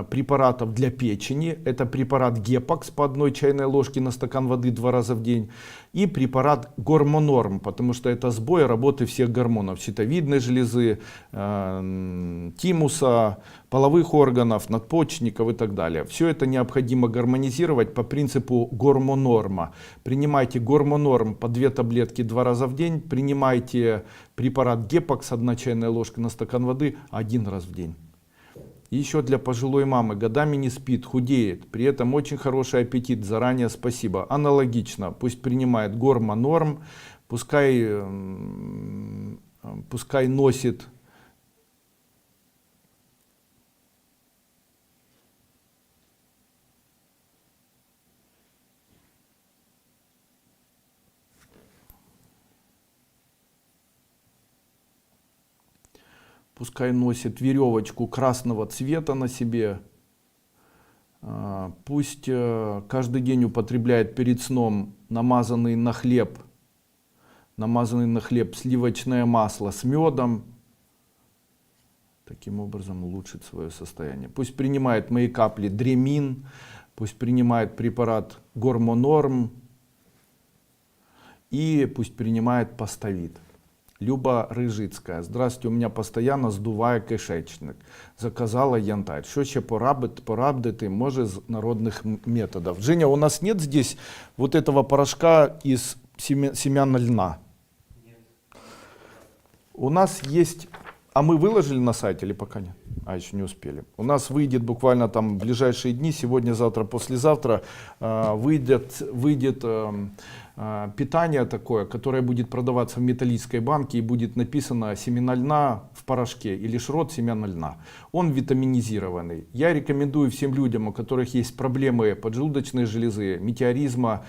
препаратов для печени. Это препарат Гепакс по 1 чайной ложке на стакан воды 2 раза в день. И препарат Гормонорм, потому что это сбой работы всех гормонов. Щитовидной железы, тимуса, половых органов, надпочечников и так далее. Все это необходимо гармонизировать по принципу Гормонорма. Принимайте Гормонорм по 2 таблетки 2 раза в день. Принимайте препарат Гепакс 1 чайная ложка на стакан воды 1 раз в день. И еще для пожилой мамы, годами не спит, худеет, при этом очень хороший аппетит, заранее спасибо. Аналогично, пусть принимает Гормонорм, пускай носит веревочку красного цвета на себе. Пусть каждый день употребляет перед сном намазанный на хлеб сливочное масло с медом. Таким образом улучшит свое состояние. Пусть принимает мои капли Дремин, пусть принимает препарат Гормонорм и пусть принимает Паставит. Люба Рижицька. Здравствуйте, у меня постоянно сдуває кишечник. Заказала янтарь. Що ще порадити, може, з народных методов? Женя, у нас нет здесь вот этого порошка из семян льна? Нет. У нас есть... А мы выложили на сайте или пока нет? А, еще не успели. У нас выйдет буквально там в ближайшие дни, сегодня, завтра, послезавтра, выйдет питание такое, которое будет продаваться в металлической банке и будет написано семена льна в порошке или шрот семян льна. Он витаминизированный. Я рекомендую всем людям, у которых есть проблемы поджелудочной железы, метеоризма,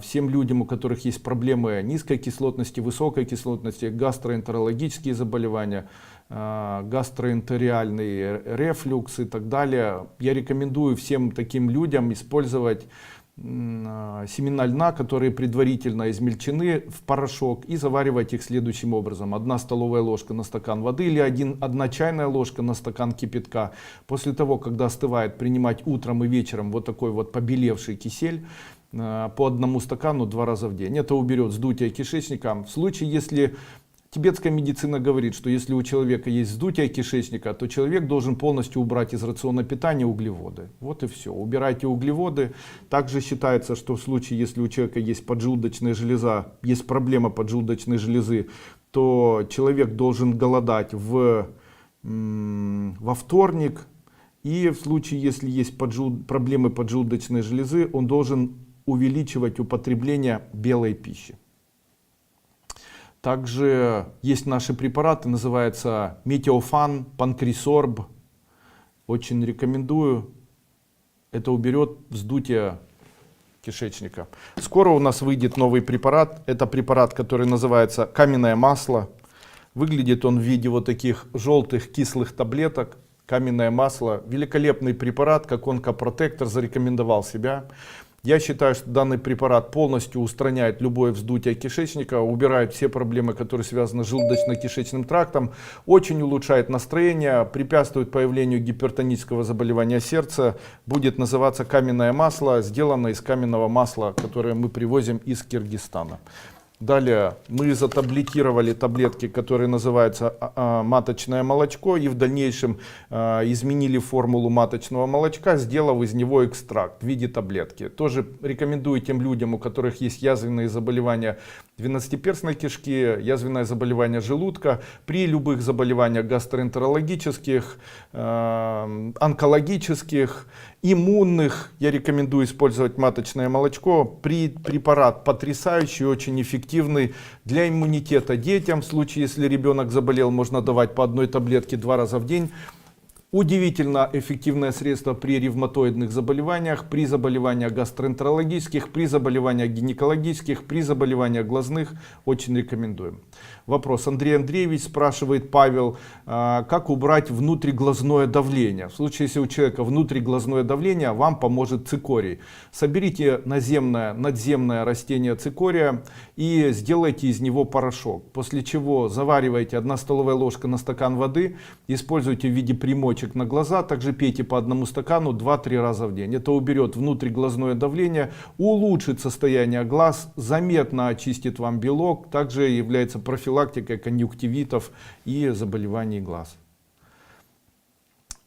всем людям, у которых есть проблемы низкой кислотности, высокой кислотности, гастроэнтерологические заболевания, гастроэнтериальный рефлюкс и так далее. Я рекомендую всем таким людям использовать семена льна, которые предварительно измельчены в порошок, и заваривать их следующим образом. 1 столовая ложка на стакан воды или 1 чайная ложка на стакан кипятка. После того, когда остывает, принимать утром и вечером вот такой вот побелевший кисель по 1 стакану 2 раза в день. Это уберет вздутие кишечника. В случае, если тибетская медицина говорит, что если у человека есть вздутие кишечника, то человек должен полностью убрать из рациона питания углеводы. Вот и все. Убирайте углеводы. Также считается, что в случае, если у человека есть поджелудочная железа, есть проблема поджелудочной железы, то человек должен голодать во вторник. И в случае, если есть проблемы поджелудочной железы, он должен увеличивать употребление белой пищи. Также есть наши препараты, называется Метеофан, Панкрисорб. Очень рекомендую. Это уберет вздутие кишечника. Скоро у нас выйдет новый препарат. Это препарат, который называется каменное масло. Выглядит он в виде вот таких желтых кислых таблеток. Каменное масло. Великолепный препарат, как онкопротектор, зарекомендовал себя. Я считаю, что данный препарат полностью устраняет любое вздутие кишечника, убирает все проблемы, которые связаны с желудочно-кишечным трактом, очень улучшает настроение, препятствует появлению гипертонического заболевания сердца. Будет называться каменное масло, сделано из каменного масла, которое мы привозим из Киргизстана. Далее мы затаблетировали таблетки, которые называются маточное молочко, и в дальнейшем изменили формулу маточного молочка, сделав из него экстракт в виде таблетки. Тоже рекомендую тем людям, у которых есть язвенные заболевания двенадцатиперстной кишки, язвенное заболевание желудка, при любых заболеваниях гастроэнтерологических, онкологических, иммунных, я рекомендую использовать маточное молочко. Препарат потрясающий, очень эффективный для иммунитета детям. В случае, если ребенок заболел, можно давать по 1 таблетке 2 раза в день. Удивительно эффективное средство при ревматоидных заболеваниях, при заболеваниях гастроэнтерологических, при заболеваниях гинекологических, при заболеваниях глазных. Очень рекомендуем. Вопрос. Андрей Андреевич спрашивает, Павел, как убрать внутриглазное давление? В случае, если у человека внутриглазное давление, вам поможет цикорий. Соберите надземное растение цикория и сделайте из него порошок. После чего заваривайте 1 столовая ложка на стакан воды, используйте в виде примочек на глаза, также пейте по 1 стакану 2-3 раза в день. Это уберет внутриглазное давление, улучшит состояние глаз, заметно очистит вам белок, также является профилактикой конъюнктивитов и заболеваний глаз.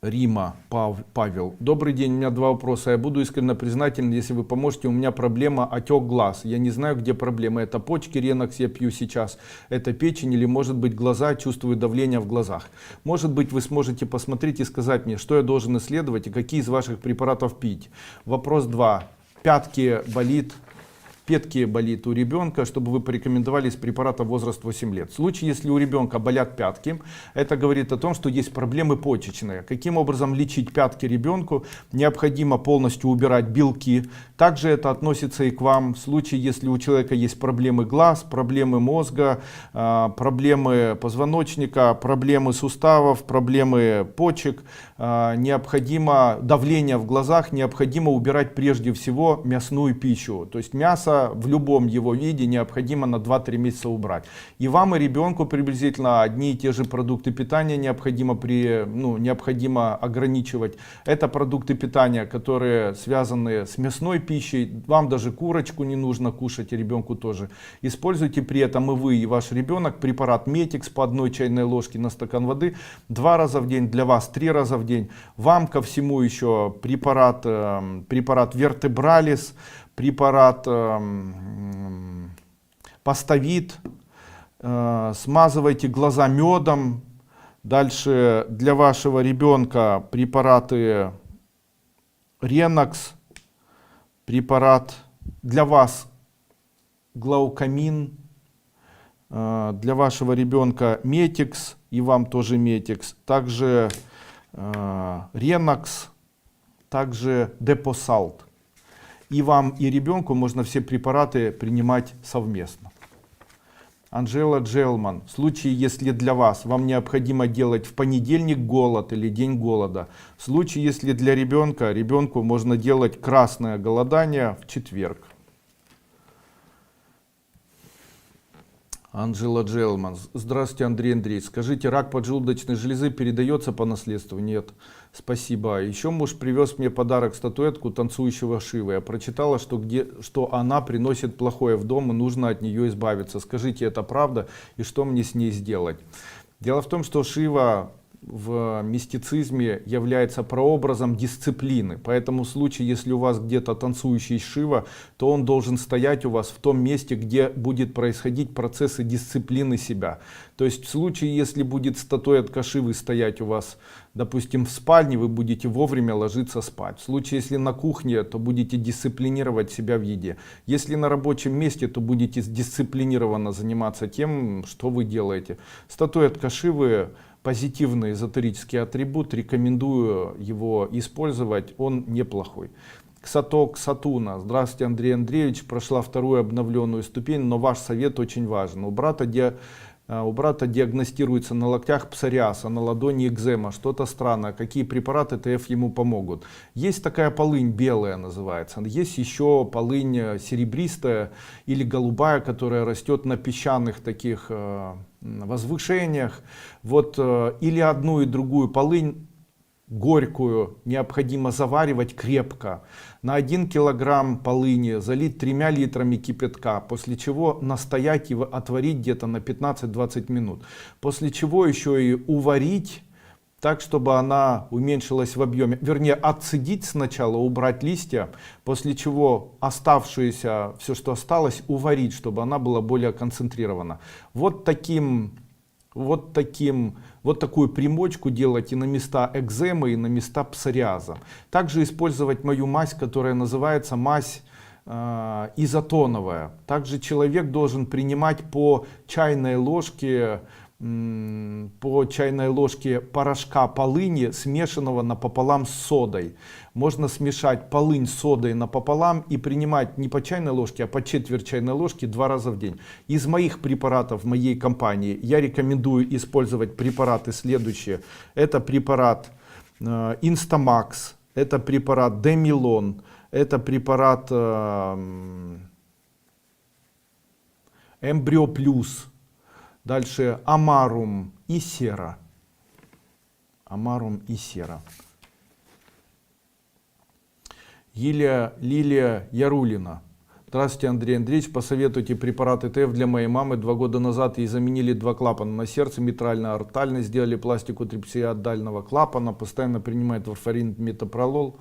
Рима, Павел. Добрый день, у меня 2 вопроса. Я буду искренне признателен, если вы поможете. У меня проблема отек глаз. Я не знаю, где проблема. Это почки, ренокс я пью сейчас. Это печень или может быть глаза, чувствую давление в глазах. Может быть, вы сможете посмотреть и сказать мне, что я должен исследовать и какие из ваших препаратов пить. Вопрос 2. Пятки болит у ребенка, чтобы вы порекомендовали из препарата возраст 8 лет. В случае, если у ребенка болят пятки, это говорит о том, что есть проблемы почечные. Каким образом лечить пятки ребенку? Необходимо полностью убирать белки. Также это относится и к вам. В случае, если у человека есть проблемы глаз, проблемы мозга, проблемы позвоночника, проблемы суставов, проблемы почек, необходимо давление в глазах, необходимо убирать прежде всего мясную пищу. То есть мясо в любом его виде необходимо на 2-3 месяца убрать. И вам, и ребенку приблизительно одни и те же продукты питания необходимо ограничивать. Это продукты питания, которые связаны с мясной пищей. Вам даже курочку не нужно кушать, и ребенку тоже. Используйте при этом и вы, и ваш ребенок препарат Метикс по 1 чайной ложке на стакан воды 2 раза в день, для вас 3 раза в день. Вам ко всему еще препарат Вертебралис, препарат Паставит, смазывайте глаза медом. Дальше для вашего ребенка препараты Ренокс, препарат для вас глаукамин, для вашего ребенка Метикс, и вам тоже Метикс, также Ренокс, также Депосалт. И вам, и ребенку можно все препараты принимать совместно. Анжела Джелман. В случае, если для вас вам необходимо делать в понедельник голод или день голода. В случае, если для ребенку можно делать красное голодание в четверг. Анжела Джелман. Здравствуйте, Андрей Андреевич. Скажите, рак поджелудочной железы передается по наследству? Нет. Спасибо. Еще муж привез мне подарок, статуэтку танцующего Шивы. Я прочитала, что она приносит плохое в дом и нужно от нее избавиться. Скажите, это правда и что мне с ней сделать? Дело в том, что Шива в мистицизме является прообразом дисциплины. Поэтому в случае, если у вас где-то танцующий Шива, то он должен стоять у вас в том месте, где будет происходить процессы дисциплины себя. То есть в случае, если будет статуэтка Шивы стоять у вас, допустим, в спальне, вы будете вовремя ложиться спать. В случае, если на кухне, то будете дисциплинировать себя в еде. Если на рабочем месте, то будете дисциплинированно заниматься тем, что вы делаете. Статуэтка Шивы — позитивный эзотерический атрибут, рекомендую его использовать, он неплохой. Ксаток Сатуна. Здравствуйте, Андрей Андреевич. Прошла вторую обновленную ступень, но ваш совет очень важен. У брата диагностируется на локтях псориаз, а на ладони экзема. Что-то странное. Какие препараты ТФ ему помогут? Есть такая полынь, белая называется. Есть еще полынь серебристая или голубая, которая растет на песчаных таких возвышениях. Вот, или одну и другую полынь горькую необходимо заваривать крепко. На 1 килограмм полыни залить 3 литрами кипятка, после чего настоять и отварить где-то на 15-20 минут. После чего еще и уварить так, чтобы она уменьшилась в объеме. Вернее, отцедить сначала, убрать листья, после чего оставшееся, все, что осталось, уварить, чтобы она была более концентрирована. Вот такую примочку делать и на места экземы, и на места псориаза. Также использовать мою мазь, которая называется мазь изотоновая. Также человек должен принимать по чайной ложке порошка полыни, смешанного напополам с содой. Можно смешать полынь с содой напополам и принимать не по чайной ложке, а по четверть чайной ложки 2 раза в день. Из моих препаратов моей компании я рекомендую использовать препараты следующие. Это препарат Instamax, это препарат Демилон, это препарат Эмбрио Плюс. Дальше Амарум и Сера. Амарум и Сера. Лилия Ярулина. Здравствуйте, Андрей Андреевич. Посоветуйте препараты ТФ для моей мамы. 2 года назад ей заменили 2 клапана на сердце, митрально-артально. Сделали пластику трипсиадального клапана. Постоянно принимает варфарин, метопролол,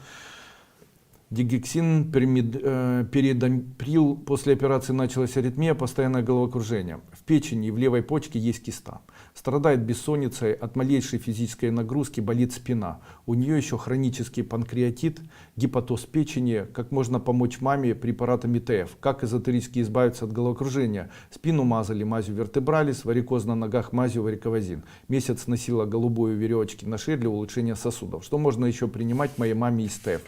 дигексин, перидомприл. После операции началась аритмия, постоянное головокружение. В печени и в левой почке есть киста. Страдает бессонницей, от малейшей физической нагрузки болит спина. У нее еще хронический панкреатит, гепатоз печени. Как можно помочь маме препаратами ТФ? Как эзотерически избавиться от головокружения? Спину мазали мазью вертебралис, варикоз на ногах мазью вариковазин. Месяц носила голубую веревочки на шее для улучшения сосудов. Что можно еще принимать моей маме из ТФ?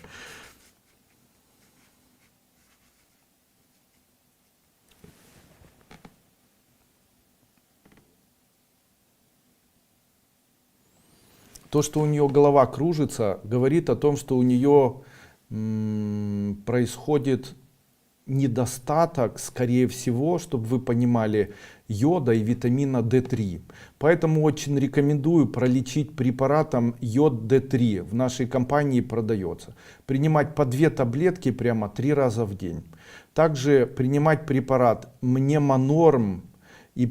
То, что у нее голова кружится, говорит о том, что у нее происходит недостаток, скорее всего, чтобы вы понимали, йода и витамина D3. Поэтому очень рекомендую пролечить препаратом йод D3. В нашей компании продается. Принимать по 2 таблетки прямо 3 раза в день. Также принимать препарат Мнемонорм и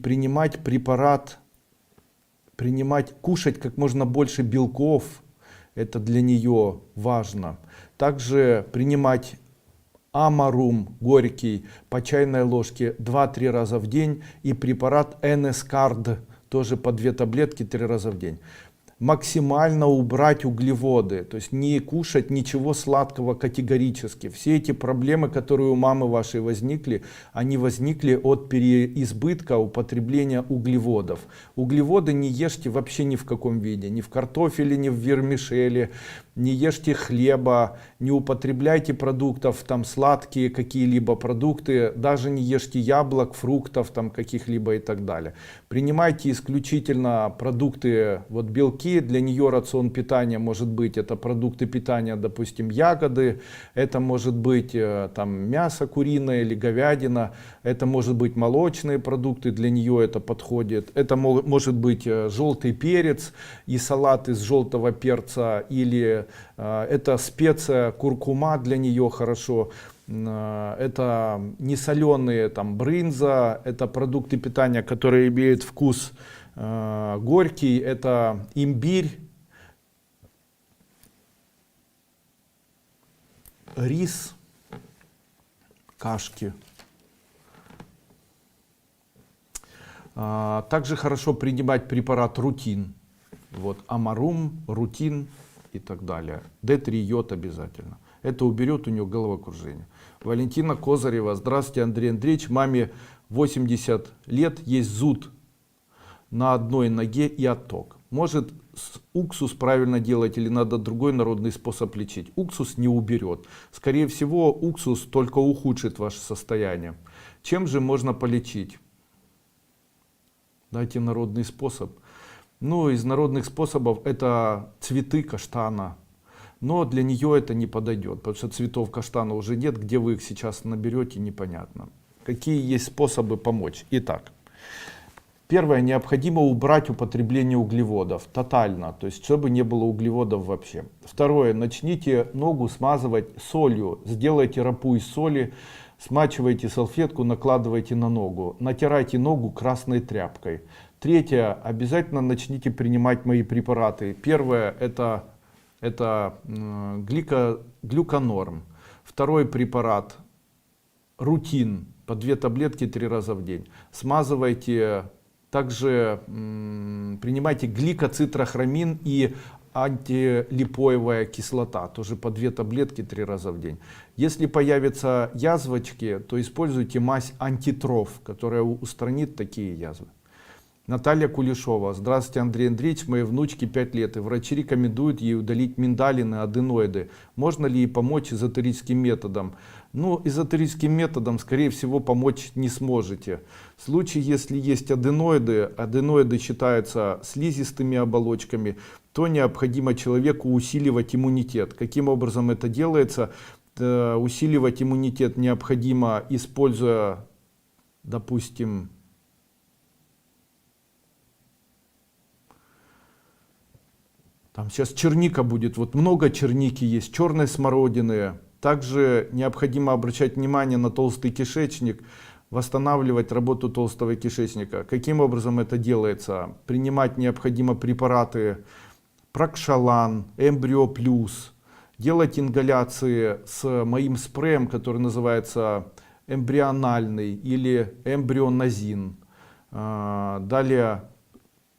кушать как можно больше белков, это для нее важно. Также принимать Амарум горький по чайной ложке 2-3 раза в день и препарат Энескард тоже по 2 таблетки 3 раза в день. Максимально убрать углеводы, то есть не кушать ничего сладкого категорически. Все эти проблемы, которые у мамы вашей возникли, они возникли от переизбытка употребления углеводов. Углеводы не ешьте вообще ни в каком виде, ни в картофеле, ни в вермишеле, не ешьте хлеба, не употребляйте продуктов, там сладкие какие-либо продукты, даже не ешьте яблок, фруктов там каких-либо и так далее. Принимайте исключительно продукты, вот белки, для нее рацион питания может быть, это продукты питания, допустим, ягоды, это может быть там мясо куриное или говядина, это может быть молочные продукты, для нее это подходит, это может быть желтый перец и салат из желтого перца, или это специя куркума, для нее хорошо. Это несоленые там брынза, это продукты питания, которые имеют вкус горький, это имбирь, рис, кашки. Также хорошо принимать препарат рутин. Вот, амарум, рутин и так далее. D3 йод обязательно. Это уберет у нее головокружение. Валентина Козырева. Здравствуйте, Андрей Андреевич. Маме 80 лет, есть зуд на одной ноге и отток. Может уксус правильно делать или надо другой народный способ лечить? Уксус не уберет. Скорее всего, уксус только ухудшит ваше состояние. Чем же можно полечить? Дайте народный способ. Ну, из народных способов это цветы каштана. Но для нее это не подойдет, потому что цветов каштана уже нет. Где вы их сейчас наберете, непонятно. Какие есть способы помочь? Итак, первое, необходимо убрать употребление углеводов тотально, то есть чтобы не было углеводов вообще. Второе, начните ногу смазывать солью, сделайте ропу из соли, смачивайте салфетку, накладывайте на ногу, натирайте ногу красной тряпкой. Третье, обязательно начните принимать мои препараты. Первое, это глюконорм. Второй препарат рутин, по 2 таблетки 3 раза в день. Смазывайте, также принимайте гликоцитрохромин и антилипоевая кислота, тоже по 2 таблетки 3 раза в день. Если появятся язвочки, то используйте мазь антитроф, которая устранит такие язвы. Наталья Кулешова. Здравствуйте, Андрей Андреевич. Моей внучке 5 лет, и врачи рекомендуют ей удалить миндалины, аденоиды. Можно ли ей помочь эзотерическим методом? Ну, эзотерическим методом, скорее всего, помочь не сможете. В случае, если есть аденоиды считаются слизистыми оболочками, то необходимо человеку усиливать иммунитет. Каким образом это делается? Усиливать иммунитет необходимо, используя, допустим, там сейчас черника будет, вот много черники есть, черной смородины. Также необходимо обращать внимание на толстый кишечник, восстанавливать работу толстого кишечника. Каким образом это делается? Принимать необходимо препараты Прокшалан, Эмбрио Плюс, делать ингаляции с моим спреем, который называется эмбриональный или эмбрионазин. Далее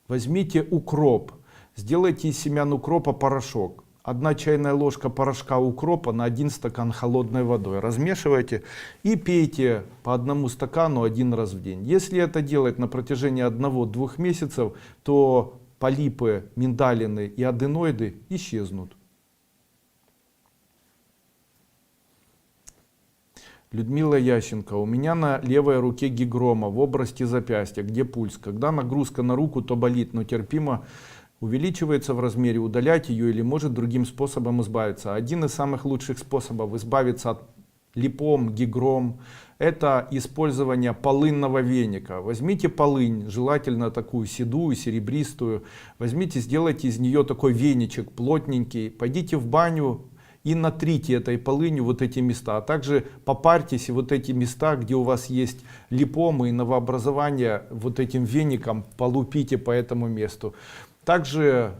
возьмите укроп. Сделайте из семян укропа порошок. 1 чайная ложка порошка укропа на 1 стакан холодной водой. Размешивайте и пейте по 1 стакану 1 раз в день. Если это делать на протяжении 1-2 месяцев, то полипы, миндалины и аденоиды исчезнут. Людмила Ященко. У меня на левой руке гигрома в области запястья, где пульс. Когда нагрузка на руку, то болит, но терпимо. Увеличивается в размере, удалять ее или может другим способом избавиться. Один из самых лучших способов избавиться от липом, гигром, это использование полынного веника. Возьмите полынь, желательно такую седую, серебристую, возьмите, сделайте из нее такой веничек плотненький, пойдите в баню и натрите этой полынью вот эти места, а также попарьтесь и вот эти места, где у вас есть липомы и новообразования, вот этим веником полупите по этому месту. Также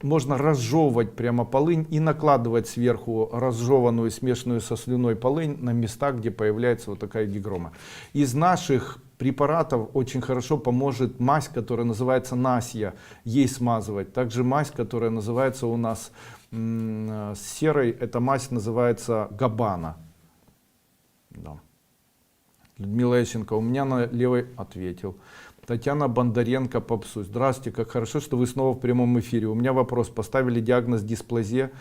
можно разжевывать прямо полынь и накладывать сверху разжеванную, смешанную со слюной полынь на места, где появляется вот такая гигрома. Из наших препаратов очень хорошо поможет мазь, которая называется Насья, ей смазывать. Также мазь, которая называется у нас серой, эта мазь называется Габана. Да. Людмила Ященко, у меня на левой ответил. Татьяна Бондаренко, попсуй. Здравствуйте, как хорошо, что вы снова в прямом эфире. У меня вопрос. Поставили диагноз дисплазия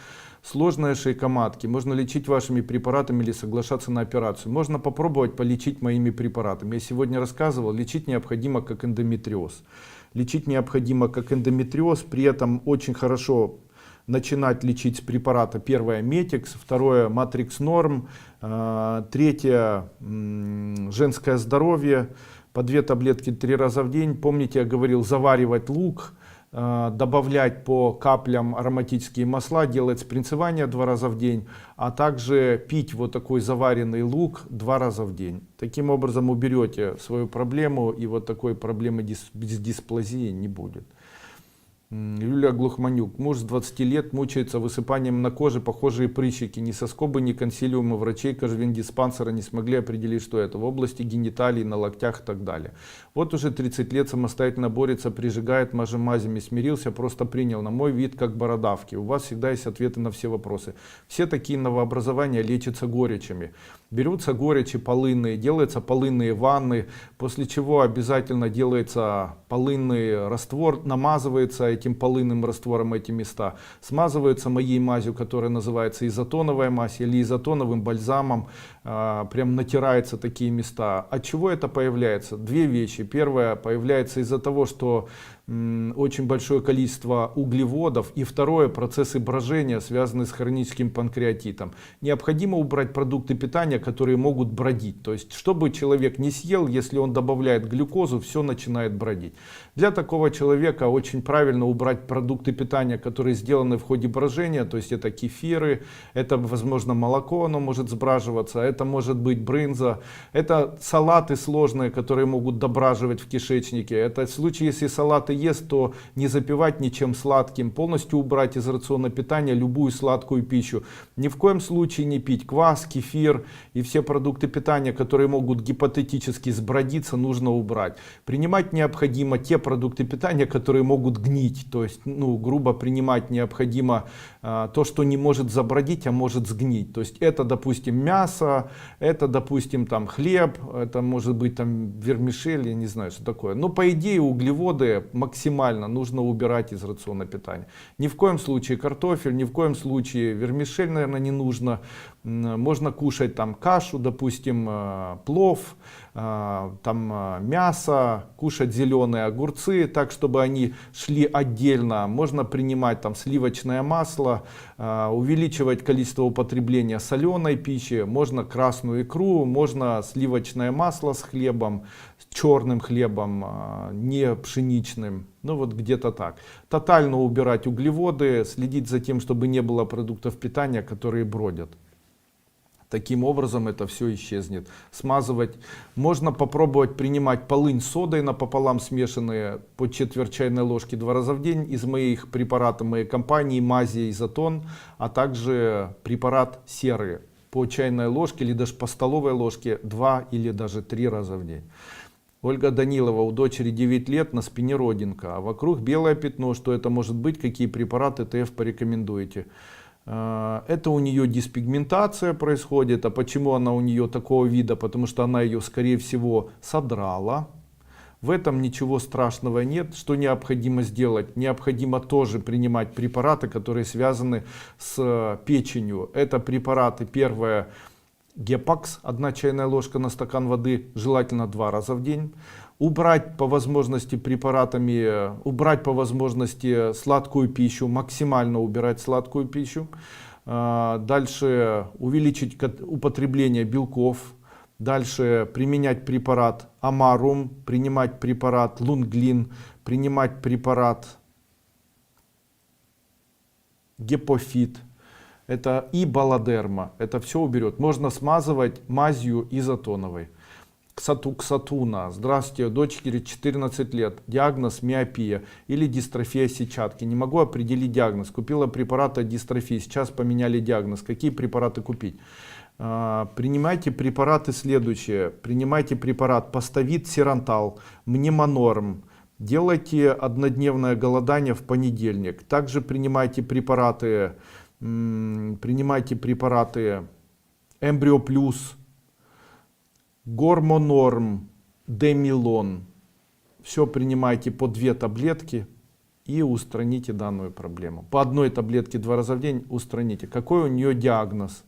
сложной шейкоматки. Можно лечить вашими препаратами или соглашаться на операцию? Можно попробовать полечить моими препаратами. Я сегодня рассказывал, лечить необходимо как эндометриоз. Лечить необходимо как эндометриоз, при этом очень хорошо начинать лечить с препарата. Первое Метикс, второе Матрикс Норм, третье женское здоровье, по 2 таблетки 3 раза в день. Помните, я говорил, заваривать лук, добавлять по каплям ароматические масла, делать спринцевание 2 раза в день, а также пить вот такой заваренный лук 2 раза в день. Таким образом уберете свою проблему, и вот такой проблемы с дисплазией не будет. Юлия Глухманюк. Муж с 20 лет мучается высыпанием на коже, похожие прыщики. Ни соскобы, ни консилиумы врачей кожевендиспансера не смогли определить, что это. В области гениталий, на локтях и так далее. Вот уже 30 лет самостоятельно борется, прижигает мазями, смирился, просто принял. На мой вид как бородавки. У вас всегда есть ответы на все вопросы. Все такие новообразования лечатся горечами. Берутся горечи полынные, делаются полынные ванны, после чего обязательно делается полынный раствор, намазывается этим полынным раствором эти места, смазываются моей мазью, которая называется изотоновая мазь, или изотоновым бальзамом, прям натираются такие места. От чего это появляется? 2 вещи. Первое, появляется из-за того, что очень большое количество углеводов, и второе, процессы брожения, связанные с хроническим панкреатитом. Необходимо убрать продукты питания, которые могут бродить. То есть, чтобы человек не съел, если он добавляет глюкозу, все начинает бродить. Для такого человека очень правильно убрать продукты питания, которые сделаны в ходе брожения, то есть это кефиры, это возможно молоко, оно может сбраживаться, это может быть брынза, это салаты сложные, которые могут дображивать в кишечнике. Это в случае, если салаты ест, то не запивать ничем сладким, полностью убрать из рациона питания любую сладкую пищу. Ни в коем случае не пить квас, кефир и все продукты питания, которые могут гипотетически сбродиться, нужно убрать. Принимать необходимо те продукты питания, которые могут гнить, то есть, грубо принимать необходимо то, что не может забродить, а может сгнить. То есть это, допустим, мясо, это, допустим, там хлеб, это может быть там вермишель, я не знаю, что такое. Но по идее углеводы максимально нужно убирать из рациона питания. Ни в коем случае картофель, ни в коем случае вермишель, наверное, не нужно. Можно кушать там кашу, допустим, плов, там мясо, кушать зеленые огурцы, так чтобы они шли отдельно. Можно принимать там сливочное масло, увеличивать количество употребления соленой пищи, можно красную икру, можно сливочное масло с хлебом, с черным хлебом, не пшеничным. Ну вот где-то так. Тотально убирать углеводы, следить за тем, чтобы не было продуктов питания, которые бродят. Таким образом это все исчезнет. Смазывать. Можно попробовать принимать полынь с содой напополам смешанные по четверть чайной ложки 2 раза в день из моих препаратов моей компании мази изотон, а также препарат серы по чайной ложке или даже по столовой ложке 2 или даже 3 раза в день. Ольга Данилова, у дочери 9 лет, на спине родинка, а вокруг белое пятно. Что это может быть? Какие препараты ТФ порекомендуете? Это у нее диспигментация происходит. А почему она у нее такого вида? Потому что она ее, скорее всего, содрала. В этом ничего страшного нет. Что необходимо сделать? Необходимо тоже принимать препараты, которые связаны с печенью. Это препараты, первое, Гепакс, 1 чайная ложка на стакан воды, желательно 2 раза в день. Убрать по возможности препаратами, убрать по возможности сладкую пищу, максимально убирать сладкую пищу. Дальше увеличить употребление белков. Дальше применять препарат Амарум, принимать препарат Лунглин, принимать препарат Гепофит. Это и балодерма. Это все уберет. Можно смазывать мазью изотоновой. Ксатуна. Здравствуйте, дочери 14 лет. Диагноз миопия или дистрофия сетчатки. Не могу определить диагноз. Купила препараты от дистрофии. Сейчас поменяли диагноз. Какие препараты купить? Принимайте препараты следующие. Принимайте препарат Поставит Сирантал, Мнемонорм. Делайте однодневное голодание в понедельник. Также принимайте препараты Эмбрио Плюс. Гормонорм, Демилон. Все принимайте по 2 таблетки и устраните данную проблему. По 1 таблетке 2 раза в день устраните. Какой у нее диагноз?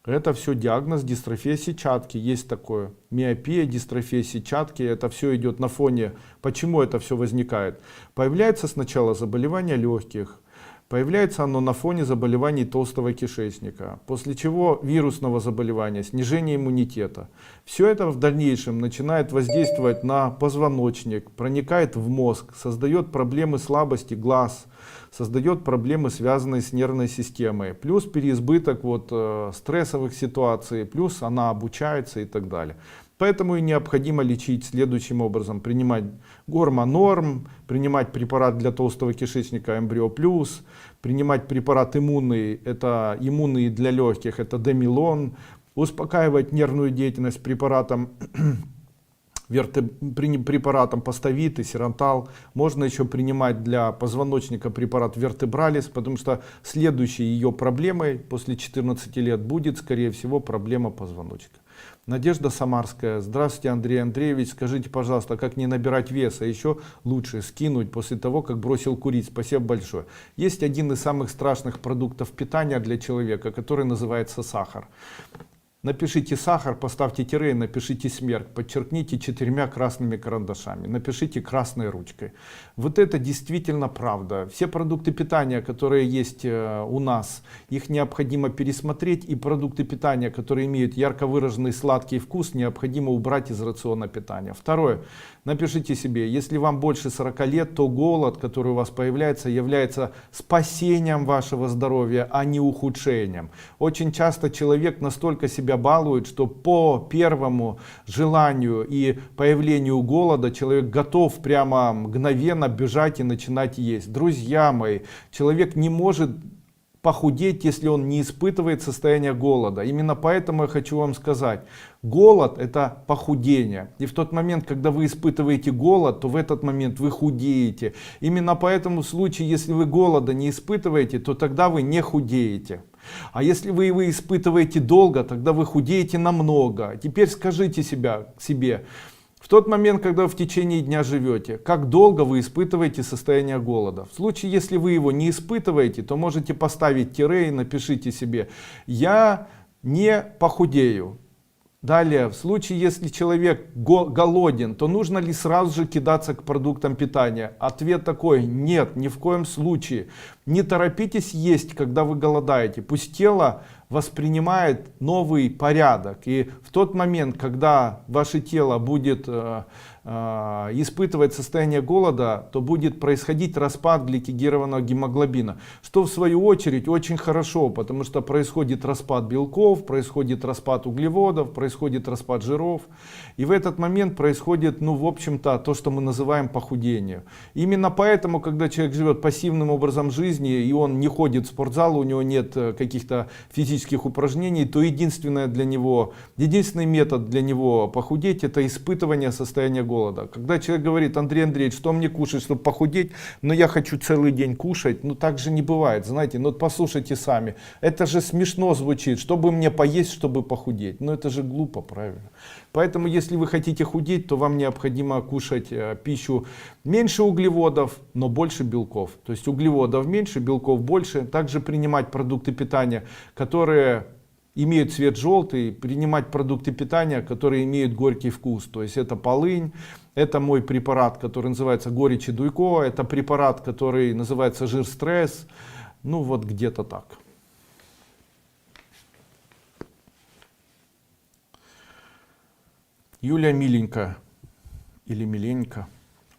Это все диагноз дистрофия сетчатки. Есть такое. Миопия, дистрофия сетчатки. Это все идет на фоне. Почему это все возникает? Появляется сначала заболевание легких. Появляется оно на фоне заболеваний толстого кишечника, после чего вирусного заболевания, снижение иммунитета. Все это в дальнейшем начинает воздействовать на позвоночник, проникает в мозг, создает проблемы слабости глаз, создает проблемы, связанные с нервной системой, плюс переизбыток стрессовых ситуаций, плюс она обучается и так далее. Поэтому и необходимо лечить следующим образом. Принимать гормонорм, принимать препарат для толстого кишечника Эмбрио Плюс, принимать препарат иммунный, это иммунный для легких, это Демилон, успокаивать нервную деятельность препаратом Паставит и Сирантал. Можно еще принимать для позвоночника препарат Вертебралис, потому что следующей ее проблемой после 14 лет будет, скорее всего, проблема позвоночника. Надежда Самарская. Здравствуйте, Андрей Андреевич. Скажите, пожалуйста, как не набирать вес, а еще лучше скинуть после того, как бросил курить? Спасибо большое. Есть один из самых страшных продуктов питания для человека, который называется сахар. Напишите сахар, поставьте тире, напишите смерть, подчеркните 4 красными карандашами, напишите красной ручкой. Вот это действительно правда. Все продукты питания, которые есть у нас, их необходимо пересмотреть, и продукты питания, которые имеют ярко выраженный сладкий вкус, необходимо убрать из рациона питания. Второе. Напишите себе, если вам больше 40 лет, то голод, который у вас появляется, является спасением вашего здоровья, а не ухудшением. Очень часто человек настолько себя балует, что по первому желанию и появлению голода человек готов прямо мгновенно бежать и начинать есть. Друзья мои, человек не может похудеть, если он не испытывает состояние голода. Именно поэтому я хочу вам сказать, голод — это похудение. И в тот момент, когда вы испытываете голод, то в этот момент вы худеете. Именно поэтому в случае, если вы голода не испытываете, то тогда вы не худеете. А если вы его испытываете долго, тогда вы худеете намного. Теперь скажите себе, в тот момент, когда вы в течение дня живете, как долго вы испытываете состояние голода? В случае, если вы его не испытываете, то можете поставить тире и напишите себе: я не похудею. Далее, в случае, если человек голоден, то нужно ли сразу же кидаться к продуктам питания? Ответ такой: нет, ни в коем случае. Не торопитесь есть, когда вы голодаете. Пусть тело воспринимает новый порядок. И в тот момент, когда ваше тело будет испытывать состояние голода, то будет происходить распад гликогированного гемоглобина, что в свою очередь очень хорошо, потому что происходит распад белков, происходит распад углеводов, происходит распад жиров, и в этот момент происходит, в общем-то, то, что мы называем похудением. Именно поэтому, когда человек живет пассивным образом жизни и он не ходит в спортзал, у него нет каких-то физических упражнений, то единственный метод для него похудеть — это испытывание состояния голода. Когда человек говорит: Андрей Андреевич, что мне кушать, чтобы похудеть, но я хочу целый день кушать, так же не бывает, знаете, послушайте сами, это же смешно звучит, чтобы мне поесть, чтобы похудеть, это же глупо, правильно? Поэтому, если вы хотите худеть, то вам необходимо кушать пищу меньше углеводов, но больше белков. То есть углеводов меньше, белков больше. Также принимать продукты питания, которые имеют цвет желтый, принимать продукты питания, которые имеют горький вкус. То есть это полынь, это мой препарат, который называется горечь и дуйко, это препарат, который называется жир-стресс. Где-то так. Юлия Миленька или Миленька.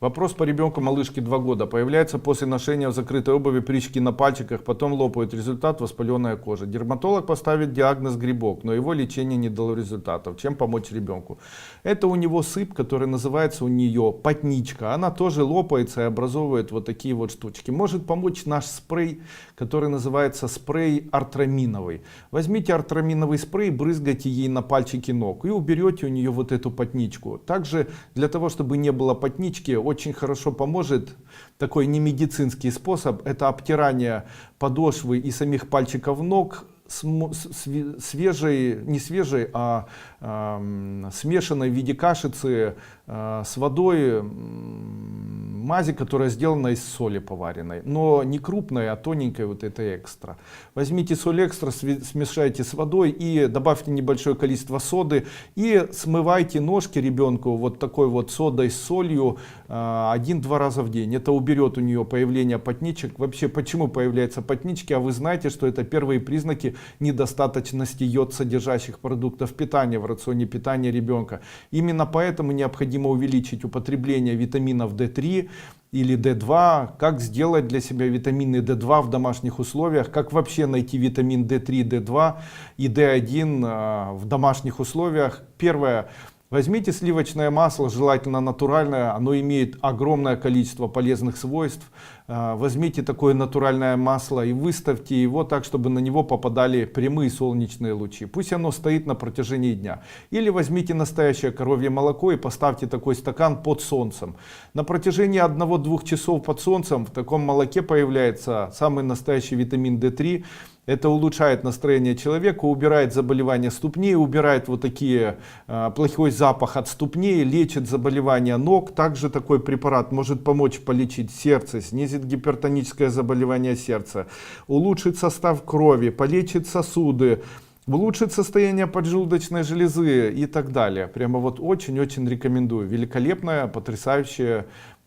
Вопрос по ребенку, малышке 2 года. Появляется после ношения в закрытой обуви прыщики на пальчиках, потом лопают. Результат — воспаленная кожа. Дерматолог поставит диагноз грибок, но его лечение не дало результатов. Чем помочь ребенку? Это у него сыпь, который называется у нее потничка. Она тоже лопается и образовывает вот такие вот штучки. Может помочь наш спрей, который называется спрей артраминовый. Возьмите артраминовый спрей, брызгайте ей на пальчики ног и уберете у нее вот эту потничку. Также для того, чтобы не было потнички, очень хорошо поможет такой немедицинский способ. Это обтирание подошвы и самих пальчиков ног свежей, не свежей, а смешанной в виде кашицы с водой мази, которая сделана из соли поваренной, но не крупной, а тоненькой, вот это экстра. Возьмите соль экстра, смешайте с водой и добавьте небольшое количество соды и смывайте ножки ребенку вот такой вот содой с солью 1-2 раза в день. Это уберет у нее появление потничек. Вообще, почему появляются потнички? А вы знаете, что это первые признаки недостаточности йод содержащих продуктов питания в рационе питания ребенка. Именно поэтому необходимо увеличить употребление витаминов D3 или D2, как сделать для себя витамины D2 в домашних условиях, как вообще найти витамин D3, D2 и D1 в домашних условиях. Первое. Возьмите сливочное масло, желательно натуральное, оно имеет огромное количество полезных свойств. Возьмите такое натуральное масло и выставьте его так, чтобы на него попадали прямые солнечные лучи. Пусть оно стоит на протяжении дня. Или возьмите настоящее коровье молоко и поставьте такой стакан под солнцем. На протяжении 1-2 часов под солнцем в таком молоке появляется самый настоящий витамин D3. Это улучшает настроение человека, убирает заболевания ступней, убирает вот такие плохой запах от ступней, лечит заболевания ног. Также такой препарат может помочь полечить сердце, снизит гипертоническое заболевание сердца, улучшит состав крови, полечит сосуды, улучшит состояние поджелудочной железы и так далее. Прямо вот очень-очень рекомендую. Великолепное, потрясающее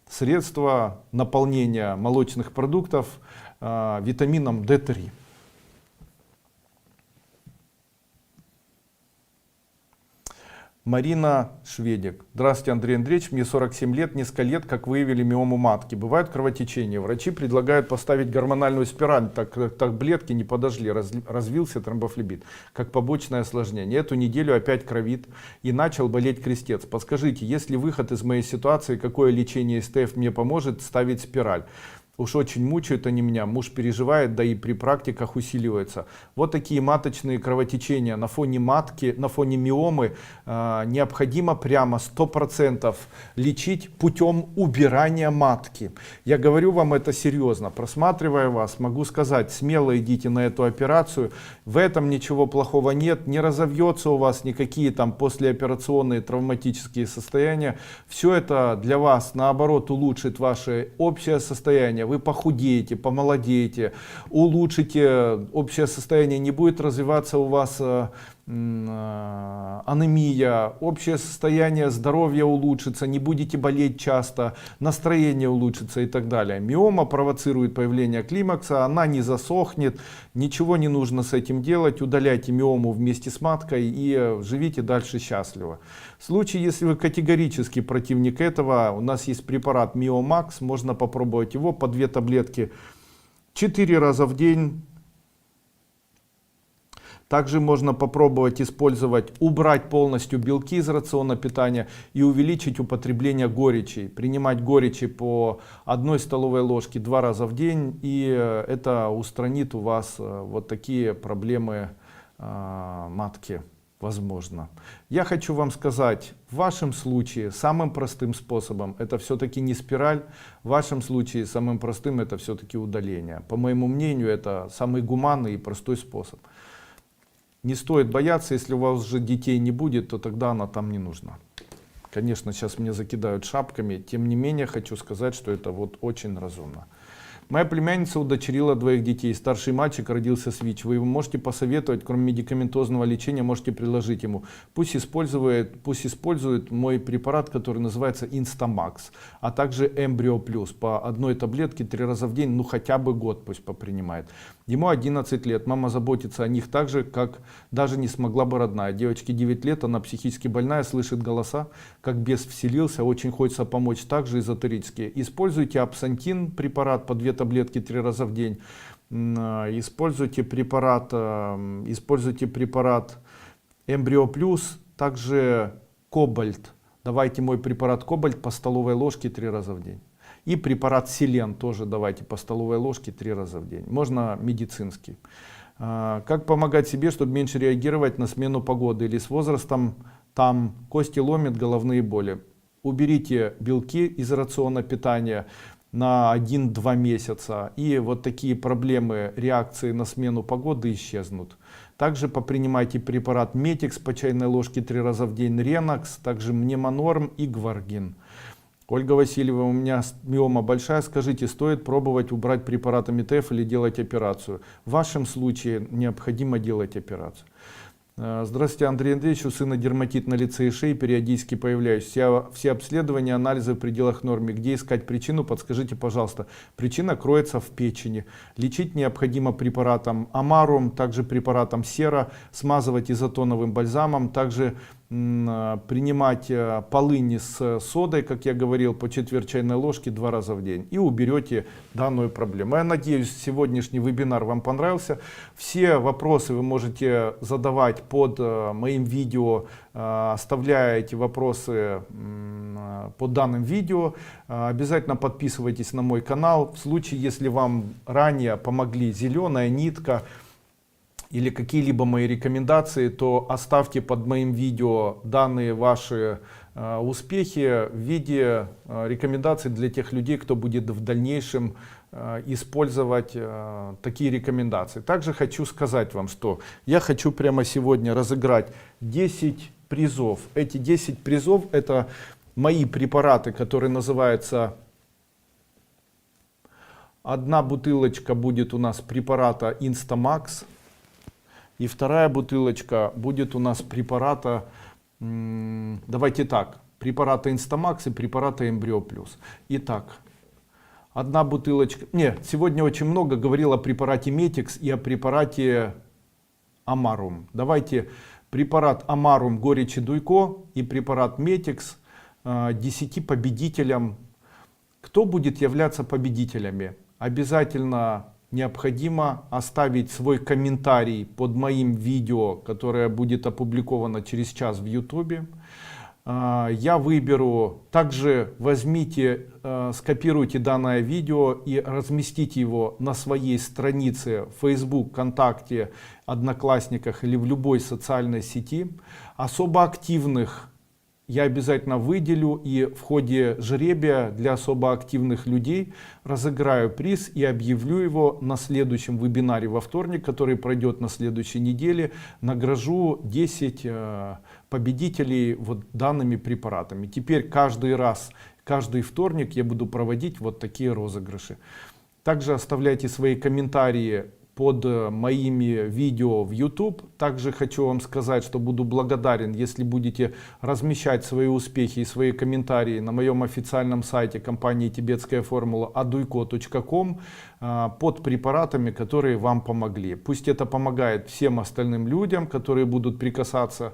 средство наполнения молочных продуктов витамином D3. Марина Шведик. Здравствуйте, Андрей Андреевич. Мне 47 лет, несколько лет, как выявили миому матки. Бывают кровотечения. Врачи предлагают поставить гормональную спираль, так как таблетки не подошли. Развился тромбофлебит. Как побочное осложнение. Эту неделю опять кровит и начал болеть крестец. Подскажите, есть ли выход из моей ситуации? Какое лечение СТФ мне поможет ставить спираль? Уж очень мучают они меня, муж переживает, да и при практиках усиливается. Вот такие маточные кровотечения на фоне матки, на фоне миомы необходимо прямо 100% лечить путем убирания матки. Я говорю вам это серьезно, просматривая вас, могу сказать, смело идите на эту операцию, в этом ничего плохого нет, не разовьется у вас никакие там послеоперационные травматические состояния. Все это для вас наоборот улучшит ваше общее состояние. Вы похудеете, помолодеете, улучшите общее состояние, не будет развиваться у вас анемия, общее состояние здоровья улучшится, не будете болеть часто, настроение улучшится и так далее. Миома провоцирует появление климакса, она не засохнет, ничего не нужно с этим делать, удаляйте миому вместе с маткой и живите дальше счастливо. В случае, если вы категорически противник этого, у нас есть препарат Миомакс, можно попробовать его по 2 таблетки 4 раза в день. Также можно попробовать использовать, убрать полностью белки из рациона питания и увеличить употребление горечи. Принимать горечи по 1 столовой ложке 2 раза в день, и это устранит у вас вот такие проблемы матки. Возможно. Я хочу вам сказать, в вашем случае самым простым способом это все-таки не спираль, в вашем случае самым простым это все-таки удаление. По моему мнению, это самый гуманный и простой способ. Не стоит бояться, если у вас уже детей не будет, то тогда она там не нужна. Конечно, сейчас меня закидают шапками, тем не менее хочу сказать, что это вот очень разумно. Моя племянница удочерила 2 детей. Старший мальчик родился с ВИЧ. Вы ему можете посоветовать, кроме медикаментозного лечения, можете предложить ему. Пусть использует мой препарат, который называется Instamax, а также Embryo Plus. По 1 таблетке 3 раза в день, ну хотя бы год пусть попринимает. Ему 11 лет. Мама заботится о них так же, как даже не смогла бы родная. Девочке 9 лет, она психически больная, слышит голоса, как бес вселился, очень хочется помочь, также эзотерически. Используйте апсантин, препарат по 2 таблетки 3 раза в день. Используйте препарат Embryo Plus, также Кобальт. Давайте мой препарат Кобальт по столовой ложке 3 раза в день. И препарат Селен тоже давайте по столовой ложке 3 раза в день. Можно медицинский. Как помогать себе, чтобы меньше реагировать на смену погоды или с возрастом там кости ломят, головные боли. Уберите белки из рациона питания. на 1-2 месяца. И вот такие проблемы реакции на смену погоды исчезнут. Также попринимайте препарат Метикс по чайной ложке 3 раза в день, Ренокс, также Мнемонорм и Гваргин. Ольга Васильева, у меня миома большая, скажите, стоит пробовать убрать препарат МТФ или делать операцию? В вашем случае необходимо делать операцию. Здравствуйте, Андрей Андреевич, у сына дерматит на лице и шее, периодически появляюсь. Все обследования, анализы в пределах нормы. Где искать причину, подскажите, пожалуйста. Причина кроется в печени. Лечить необходимо препаратом Амарум, также препаратом Сера, смазывать изотоновым бальзамом, также принимать полыни с содой, как я говорил, по четверть чайной ложки 2 раза в день. И уберете данную проблему. Я надеюсь, сегодняшний вебинар вам понравился. Все вопросы вы можете задавать под моим видео, оставляя эти вопросы под данным видео. Обязательно подписывайтесь на мой канал. В случае, если вам ранее помогли зеленая нитка или какие-либо мои рекомендации, то оставьте под моим видео данные ваши успехи в виде рекомендаций для тех людей, кто будет в дальнейшем использовать такие рекомендации. Также хочу сказать вам, что я хочу прямо сегодня разыграть 10 призов. Эти 10 призов — это мои препараты, которые называются... Одна бутылочка будет у нас препарата Instamax. И вторая бутылочка будет у нас препарата, давайте так, препарата Instamax и препарата Embryo Plus. Итак, одна бутылочка, нет, сегодня очень много говорил о препарате Metix и о препарате Амарум. Давайте препарат Амарум горечи Дуйко и препарат Metix 10 победителям. Кто будет являться победителями? Обязательно необходимо оставить свой комментарий под моим видео, которое будет опубликовано через час в YouTube. Я выберу, также возьмите, скопируйте данное видео и разместите его на своей странице в Facebook, ВКонтакте, Одноклассниках или в любой социальной сети. Особо активных я обязательно выделю и в ходе жребия для особо активных людей разыграю приз и объявлю его на следующем вебинаре во вторник, который пройдет на следующей неделе. Награжу 10 победителей вот данными препаратами. Теперь каждый раз, каждый вторник я буду проводить вот такие розыгрыши. Также оставляйте свои комментарии под моими видео в YouTube. Также хочу вам сказать, что буду благодарен, если будете размещать свои успехи и свои комментарии на моем официальном сайте компании Тибетская формула aduiko.com под препаратами, которые вам помогли. Пусть это помогает всем остальным людям, которые будут прикасаться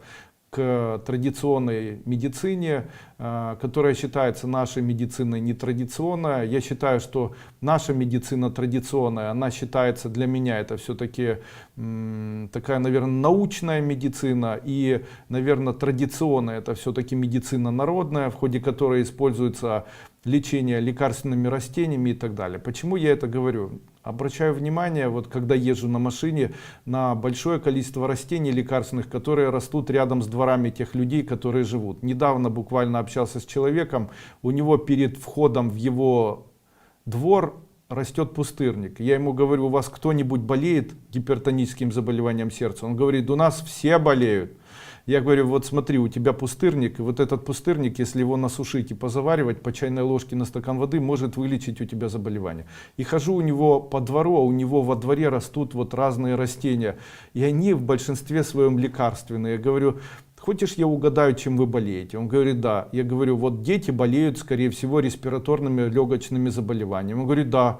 к традиционной медицине, которая считается нашей медициной нетрадиционной. Я считаю, что наша медицина традиционная, она считается для меня, это все-таки такая, наверное, научная медицина, и, наверное, традиционная, это все-таки медицина народная, в ходе которой используется лечение лекарственными растениями и так далее. Почему я это говорю? Обращаю внимание, вот когда езжу на машине, на большое количество растений лекарственных, которые растут рядом с дворами тех людей, которые живут. Недавно буквально общался с человеком, у него перед входом в его двор растет пустырник. Я ему говорю: у вас кто-нибудь болеет гипертоническим заболеванием сердца? Он говорит: у нас все болеют. Я говорю: вот смотри, у тебя пустырник, и вот этот пустырник, если его насушить и позаваривать по чайной ложке на стакан воды, может вылечить у тебя заболевание. И хожу у него по двору, а у него во дворе растут вот разные растения, и они в большинстве своем лекарственные. Я говорю: хочешь, я угадаю, чем вы болеете? Он говорит: да. Я говорю: вот дети болеют, скорее всего, респираторными легочными заболеваниями. Он говорит: да.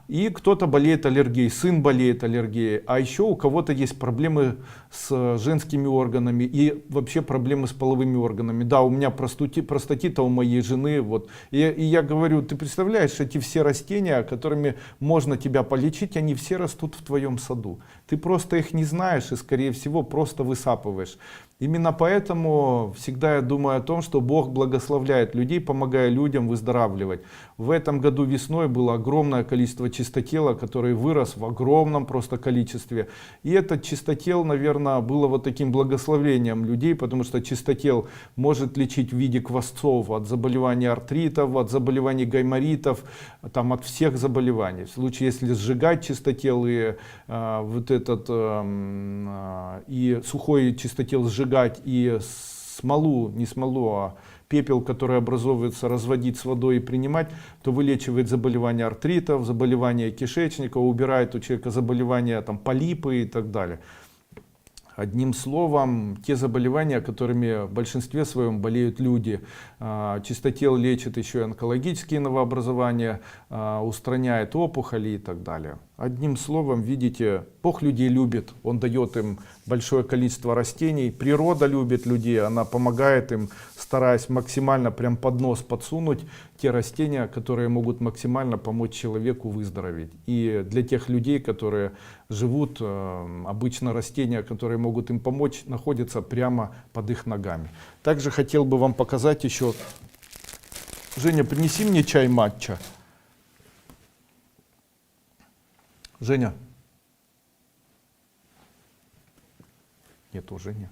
И кто-то болеет аллергией, сын болеет аллергией, а еще у кого-то есть проблемы с женскими органами и вообще проблемы с половыми органами. Да, у меня простатита у моей жены. Вот. И я говорю: ты представляешь, эти все растения, которыми можно тебя полечить, они все растут в твоем саду. Ты просто их не знаешь и, скорее всего, просто высапываешь. Именно поэтому поэтому всегда я думаю о том, что Бог благословляет людей, помогая людям выздоравливать. В этом году весной было огромное количество чистотела, который вырос в огромном просто количестве. И этот чистотел, наверное, было вот таким благословением людей, потому что чистотел может лечить в виде квасцов от заболеваний артритов, от заболеваний гайморитов, там, от всех заболеваний. В случае, если сжигать чистотел и вот этот и сухой чистотел сжигать, и смолу, не смолу, а пепел, который образовывается, разводить с водой и принимать, то вылечивает заболевания артритов, заболевания кишечника, убирает у человека заболевания там, полипы и так далее. Одним словом, те заболевания, которыми в большинстве своем болеют люди. Чистотел лечит еще и онкологические новообразования, устраняет опухоли и так далее. Одним словом, видите, Бог людей любит, Он дает им большое количество растений, природа любит людей, она помогает им, стараясь максимально прям под нос подсунуть те растения, которые могут максимально помочь человеку выздороветь. И для тех людей, которые живут, обычно растения, которые могут им помочь, находятся прямо под их ногами. Также хотел бы вам показать еще. Женя, принеси мне чай матча. Женя. Нет, уже нет.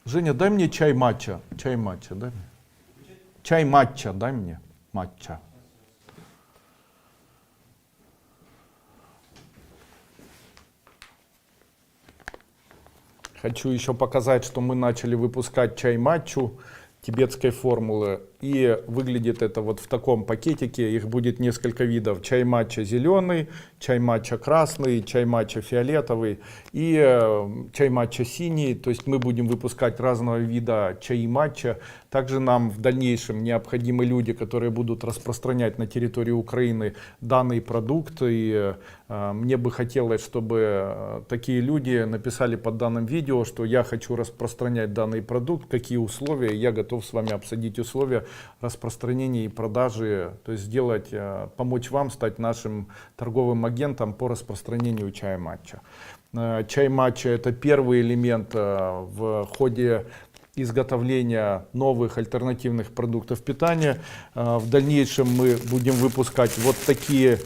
Женя, дай мне чай матча. Чай матча, дай мне. Чай матча, дай мне. Матча. Хочу еще показать, что мы начали выпускать чай матчу тибетской формулы. И выглядит это вот в таком пакетике. Их будет несколько видов. Чай матча зеленый, чай матча красный, чай матча фиолетовый и чай матча синий. То есть мы будем выпускать разного вида чаи матча. Также нам в дальнейшем необходимы люди, которые будут распространять на территории Украины данный продукт. И мне бы хотелось, чтобы такие люди написали под данным видео, что я хочу распространять данный продукт, какие условия, я готов с вами обсудить условия распространения и продажи, то есть сделать, помочь вам стать нашим торговым агентом по распространению чая матча. Чай матча — это первый элемент в ходе изготовления новых альтернативных продуктов питания. В дальнейшем мы будем выпускать вот такие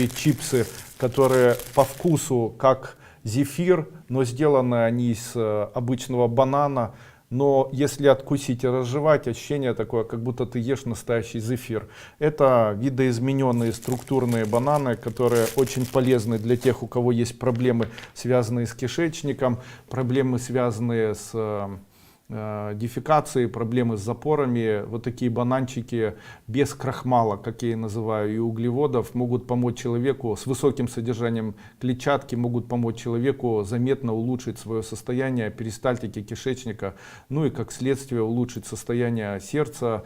чипсы, которые по вкусу как зефир, но сделаны они из обычного банана. Но если откусить и разжевать, ощущение такое, как будто ты ешь настоящий зефир. Это видоизмененные структурные бананы, которые очень полезны для тех, у кого есть проблемы, связанные с кишечником, проблемы, связанные с дефекацией, проблемы с запорами. Вот такие бананчики без крахмала, как я и называю, и углеводов, могут помочь человеку с высоким содержанием клетчатки, могут помочь человеку заметно улучшить свое состояние перистальтики кишечника, ну и как следствие улучшить состояние сердца,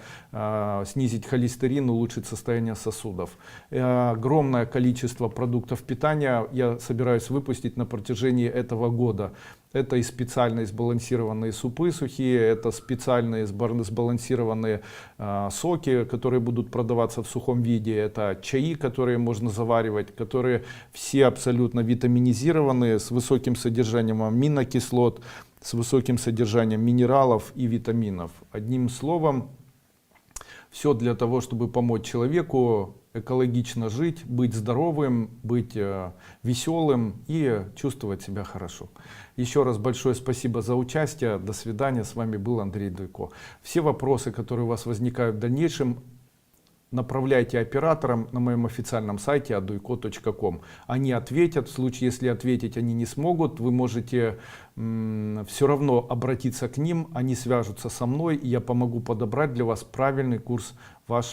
снизить холестерин, улучшить состояние сосудов. Огромное количество продуктов питания я собираюсь выпустить на протяжении этого года. Это и специальные сбалансированные супы сухие, это специальные сбалансированные соки, которые будут продаваться в сухом виде, это чаи, которые можно заваривать, которые все абсолютно витаминизированные, с высоким содержанием аминокислот, с высоким содержанием минералов и витаминов. Одним словом, все для того, чтобы помочь человеку экологично жить, быть здоровым, быть веселым и чувствовать себя хорошо. Еще раз большое спасибо за участие. До свидания. С вами был Андрей Дуйко. Все вопросы, которые у вас возникают в дальнейшем, направляйте операторам на моем официальном сайте aduiko.com. Они ответят. В случае, если ответить они не смогут, вы можете все равно обратиться к ним. Они свяжутся со мной, и я помогу подобрать для вас правильный курс вашего